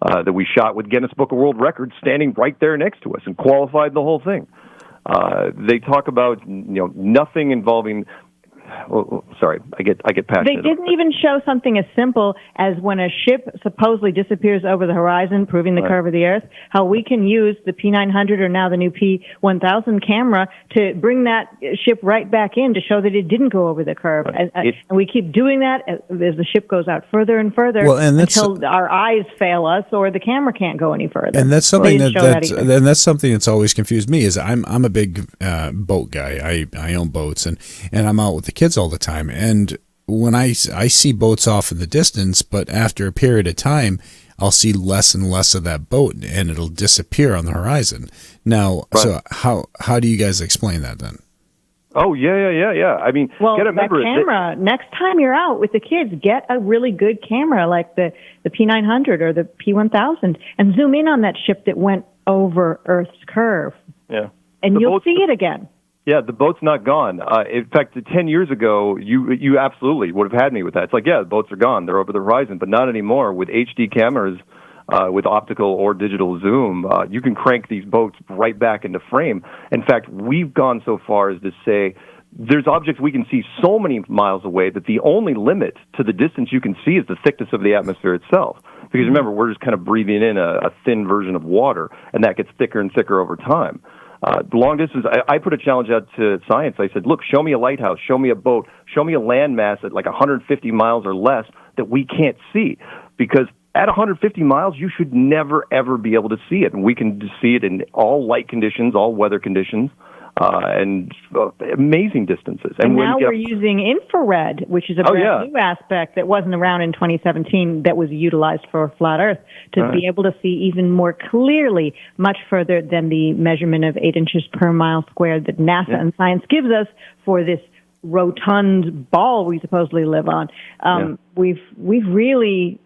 that we shot with Guinness Book of World Records standing right there next to us and qualified the whole thing. They talk about nothing involving. Oh, sorry, I get passionate. They didn't even show something as simple as when a ship supposedly disappears over the horizon, proving the curve of the Earth, how we can use the P900 or now the new P1000 camera to bring that ship right back in to show that it didn't go over the curve. And we keep doing that as the ship goes out further and further until our eyes fail us or the camera can't go any further. And that's something that's something that's always confused me. Is I'm a big boat guy. I own boats and I'm out with the kids all the time, and when I see boats off in the distance, but after a period of time I'll see less and less of that boat and it'll disappear on the horizon. Now, so how do you guys explain that then? Oh, yeah. I mean, that camera, next time you're out with the kids, get a really good camera like the P900 or the P1000 and zoom in on that ship that went over Earth's curve. Yeah. and you'll see it again. Yeah, the boat's not gone. In fact, 10 years ago, you absolutely would have had me with that. It's like, yeah, the boats are gone. They're over the horizon, but not anymore. With HD cameras, with optical or digital zoom, you can crank these boats right back into frame. In fact, we've gone so far as to say there's objects we can see so many miles away that the only limit to the distance you can see is the thickness of the atmosphere itself. Because remember, we're just kind of breathing in a thin version of water, and that gets thicker and thicker over time. Long distance, I put a challenge out to science. I said, look, show me a lighthouse, show me a boat, show me a landmass at like 150 miles or less that we can't see. Because at 150 miles, you should never, ever be able to see it. And we can see it in all light conditions, all weather conditions, and amazing distances. And now we're using infrared, which is a brand new aspect that wasn't around in 2017 that was utilized for Flat Earth to be able to see even more clearly, much further than the measurement of 8 inches per mile squared that NASA and science gives us for this rotund ball we supposedly live on. We've really,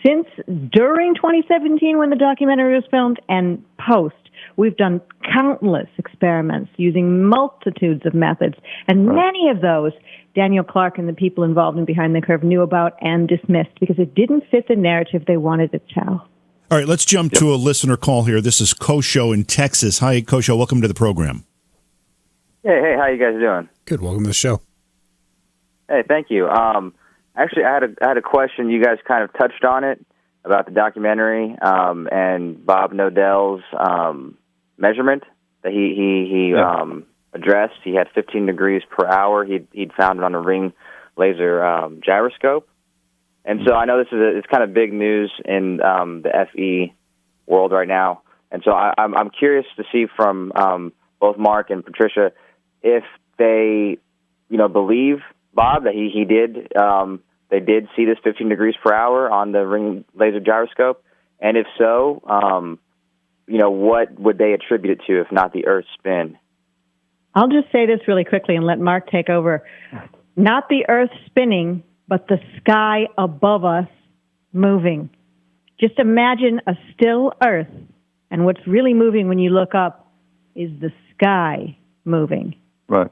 since during 2017 when the documentary was filmed and post, we've done countless experiments using multitudes of methods, and many of those Daniel Clark and the people involved in Behind the Curve knew about and dismissed because it didn't fit the narrative they wanted to tell. All right, let's jump to a listener call here. This is Kosho in Texas. Hi, Kosho. Welcome to the program. Hey, how you guys doing? Good. Welcome to the show. Hey, thank you. Actually, I had a question. You guys kind of touched on it about the documentary and Bob Nodell's measurement that he addressed. He had 15 degrees per hour. He'd found it on a ring laser gyroscope. And so I know it's kind of big news in the FE world right now. And so I'm curious to see from both Mark and Patricia if they, believe Bob that he did. They did see this 15 degrees per hour on the ring laser gyroscope, and if so, what would they attribute it to if not the Earth's spin? I'll just say this really quickly and let Mark take over. Not the Earth spinning, but the sky above us moving. Just imagine a still Earth, and what's really moving when you look up is the sky moving. Right.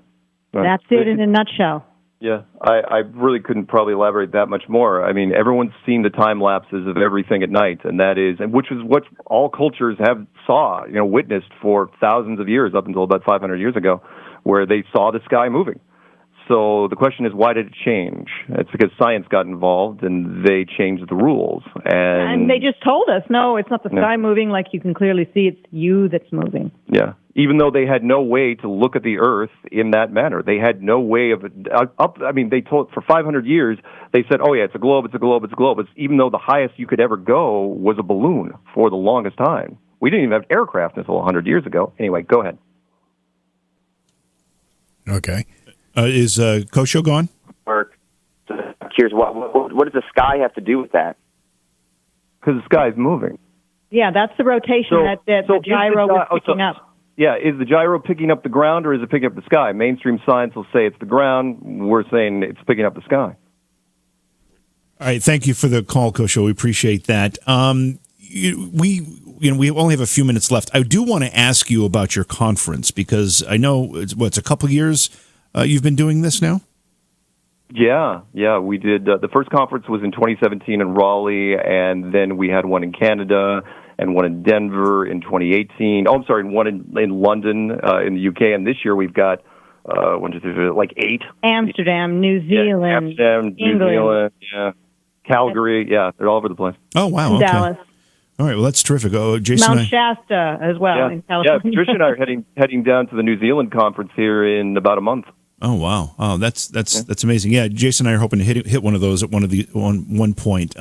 That's it in a nutshell. Yeah, I really couldn't probably elaborate that much more. I mean, everyone's seen the time lapses of everything at night, and which is what all cultures have witnessed for thousands of years, up until about 500 years ago, where they saw the sky moving. So the question is, why did it change? It's because science got involved and they changed the rules. And they just told us, no, it's not the sky moving like you can clearly see. It's you that's moving. Yeah. Even though they had no way to look at the Earth in that manner. They had no way of they told for 500 years, they said, oh yeah, it's a globe, it's a globe, it's a globe. Even though the highest you could ever go was a balloon for the longest time. We didn't even have aircraft until 100 years ago. Anyway, go ahead. Okay. Is Kosho gone? Curious, what does the sky have to do with that? Because the sky is moving. Yeah, that's the rotation that the gyro was picking up. Yeah, is the gyro picking up the ground or is it picking up the sky? Mainstream science will say it's the ground. We're saying it's picking up the sky. All right, thank you for the call, Kosho. We appreciate that. We only have a few minutes left. I do want to ask you about your conference because I know it's a couple years you've been doing this now? Yeah, we did. The first conference was in 2017 in Raleigh, and then we had one in Canada and one in Denver in 2018. Oh, I'm sorry, and one in London in the UK. And this year we've got, 8. Amsterdam, New Zealand, England. New Zealand, Calgary, they're all over the place. Oh, wow, okay. Dallas. All right, well, that's terrific. Oh, Jason, Mount Shasta as well in California. Yeah, Patricia and I are heading down to the New Zealand conference here in about a month. Oh wow! Oh, that's amazing. Yeah, Jason and I are hoping to hit one of those at one point.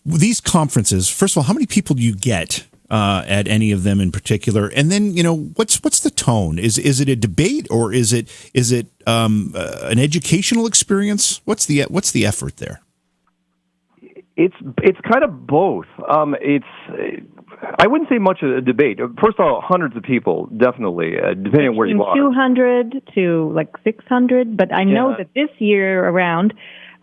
These conferences, first of all, how many people do you get at any of them in particular? And then what's the tone? Is it a debate or is it an educational experience? What's the effort there? It's kind of both. I wouldn't say much of a debate. First of all, hundreds of people, definitely, depending on where you are. 200 to 600, but I know that this year around,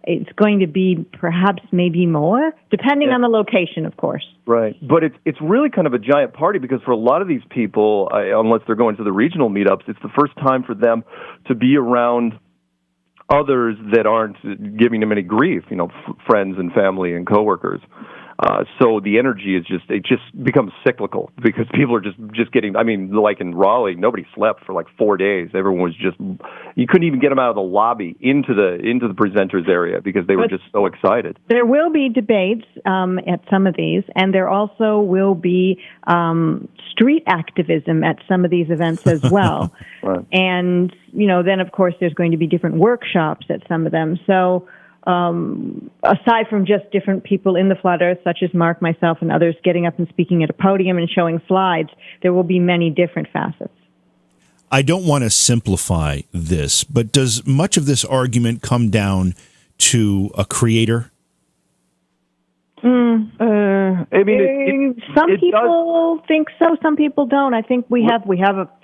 it's going to be perhaps maybe more, depending on the location, of course. Right. But it's really kind of a giant party because for a lot of these people, unless they're going to the regional meetups, it's the first time for them to be around others that aren't giving them any grief, friends and family and coworkers. So the energy it just becomes cyclical because people are just getting, like in Raleigh, nobody slept for like 4 days. Everyone was you couldn't even get them out of the lobby into the presenters area because they were just so excited. There will be debates at some of these, and there also will be street activism at some of these events as well. Right. And, then of course there's going to be different workshops at some of them. So, aside from just different people in the flat earth, such as Mark, myself, and others getting up and speaking at a podium and showing slides, there will be many different facets. I don't want to simplify this, but does much of this argument come down to a creator? Some people think so, some people don't. I think we have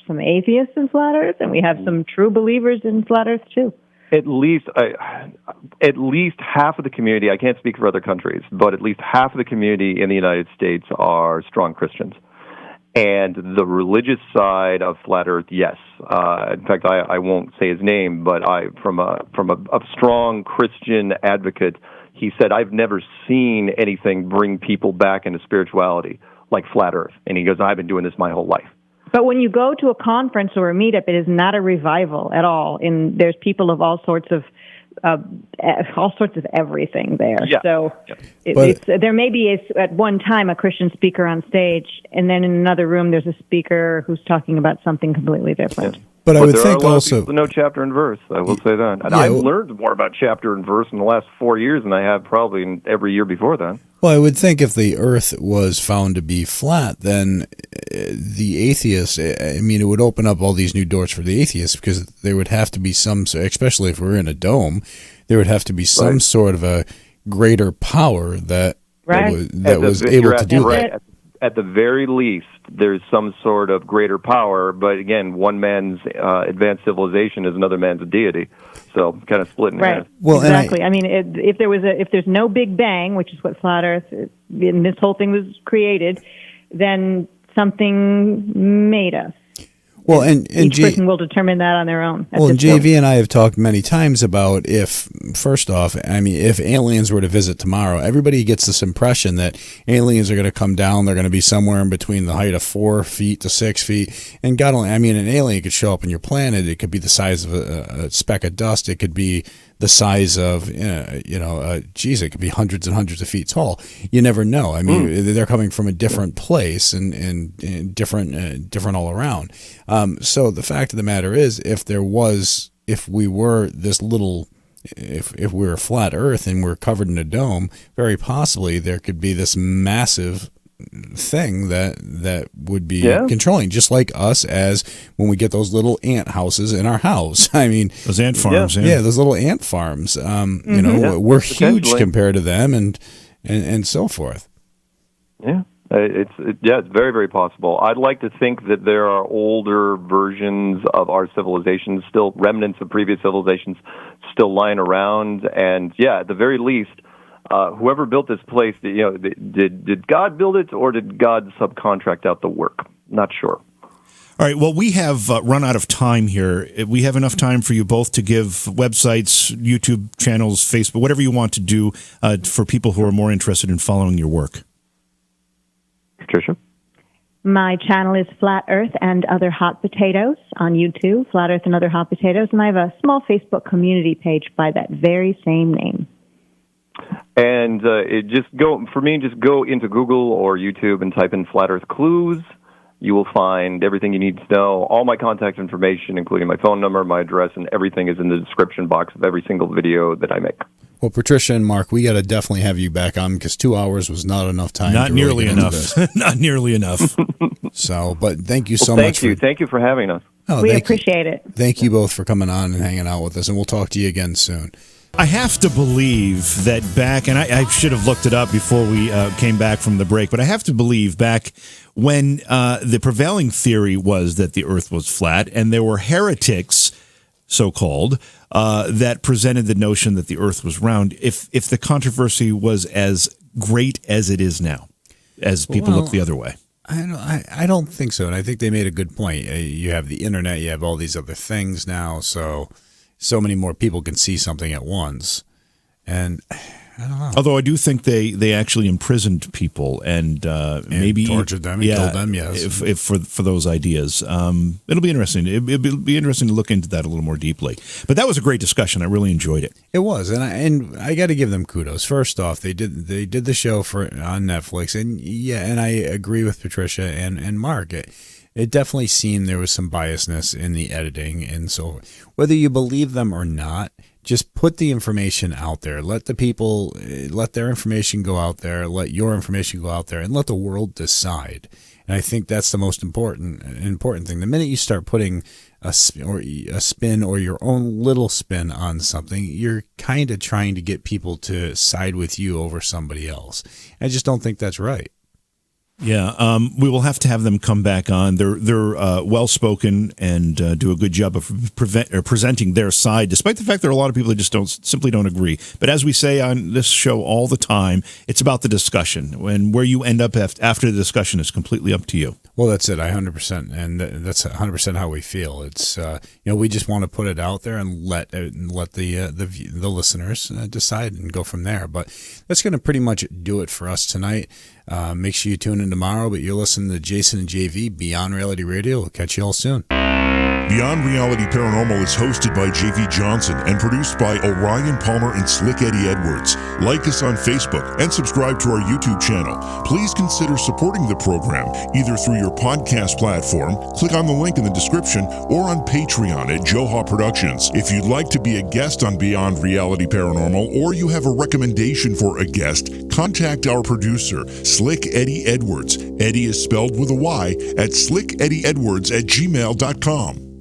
some atheists in flat earth, and we have some true believers in flat earth too. At least half of the community, I can't speak for other countries, but at least half of the community in the United States are strong Christians. And the religious side of Flat Earth, yes. In fact, I won't say his name, but from a strong Christian advocate, he said, I've never seen anything bring people back into spirituality like Flat Earth. And he goes, I've been doing this my whole life. But when you go to a conference or a meetup, it is not a revival at all. There's people of all sorts of everything there. Yeah. So there may be at one time a Christian speaker on stage, and then in another room there's a speaker who's talking about something completely different. Yeah. But I would there think are a lot also of people that know chapter and verse. I will say that. And I've learned more about chapter and verse in the last 4 years than I have probably in every year before that. Well, I would think if the Earth was found to be flat, then the atheists, it would open up all these new doors for the atheists because there would have to be some, especially if we're in a dome, there would have to be some sort of a greater power that was able to do that. At the very least, there's some sort of greater power, but again, one man's advanced civilization is another man's deity, so kind of split in half. Well, exactly. If there's no Big Bang, which is what Flat Earth, and this whole thing was created, then something made us. Well, and each person will determine that on their own. Well, and JV and I have talked many times about if aliens were to visit tomorrow, everybody gets this impression that aliens are going to come down. They're going to be somewhere in between the height of 4 feet to 6 feet. And God only, an alien could show up on your planet. It could be the size of a speck of dust. It could be the size of, it could be hundreds and hundreds of feet tall. You never know. They're coming from a different place and different all around. So the fact of the matter is, if we were flat Earth and we're covered in a dome, very possibly there could be this massive thing that would be controlling, just like us as when we get those little ant houses in our house. Those ant farms, those little ant farms. We're huge compared to them, and so forth. Yeah. It's very, very possible. I'd like to think that there are older versions of our civilizations, still remnants of previous civilizations, still lying around. And at the very least, whoever built this place, did God build it or did God subcontract out the work? Not sure. All right. Well, we have run out of time here. We have enough time for you both to give websites, YouTube channels, Facebook, whatever you want to do for people who are more interested in following your work. Patricia? My channel is Flat Earth and Other Hot Potatoes on YouTube, Flat Earth and Other Hot Potatoes, and I have a small Facebook community page by that very same name. And just go into Google or YouTube and type in Flat Earth Clues. You will find everything you need to know. All my contact information, including my phone number, my address, and everything is in the description box of every single video that I make. Well, Patricia and Mark, we got to definitely have you back on because 2 hours was not enough time. Not nearly enough. Not nearly enough. So, but thank you so much. Thank you for having us. We appreciate it. Thank you both for coming on and hanging out with us, and we'll talk to you again soon. I have to believe that back, and I should have looked it up before we came back from the break, but I have to believe back when the prevailing theory was that the Earth was flat, and there were heretics, so-called, that presented the notion that the Earth was round. If the controversy was as great as it is now, as people look the other way. I don't think so, and I think they made a good point. You have the internet, you have all these other things now, so many more people can see something at once, and I don't know. Although I do think they actually imprisoned people and maybe tortured them, and killed them. Yes, if for those ideas. It'll be interesting. It'll be interesting to look into that a little more deeply. But that was a great discussion. I really enjoyed it. It was, and I got to give them kudos. First off, they did the show on Netflix, and I agree with Patricia and Mark. It definitely seemed there was some biasness in the editing, and so whether you believe them or not, just put the information out there. Let the people, let their information go out there, let your information go out there, and let the world decide. And I think that's the most important thing. The minute you start putting a spin or your own little spin on something, you're kind of trying to get people to side with you over somebody else. I just don't think that's right. Yeah, we will have to have them come back on. They're well spoken and do a good job of presenting their side, despite the fact there are a lot of people that just simply don't agree. But as we say on this show all the time, it's about the discussion, and where you end up after the discussion is completely up to you. Well, that's it. 100%, and that's 100% how we feel. It's we just want to put it out there and let the listeners decide and go from there. But that's going to pretty much do it for us tonight. Make sure you tune in tomorrow, but you're listening to Jason and JV Beyond Reality Radio. We'll catch you all soon. Beyond Reality Paranormal is hosted by J.V. Johnson and produced by Orion Palmer and Slick Eddie Edwards. Like us on Facebook and subscribe to our YouTube channel. Please consider supporting the program either through your podcast platform, click on the link in the description, or on Patreon at Joha Productions. If you'd like to be a guest on Beyond Reality Paranormal, or you have a recommendation for a guest, contact our producer, Slick Eddie Edwards. Eddie is spelled with a Y at slickeddieedwards@gmail.com.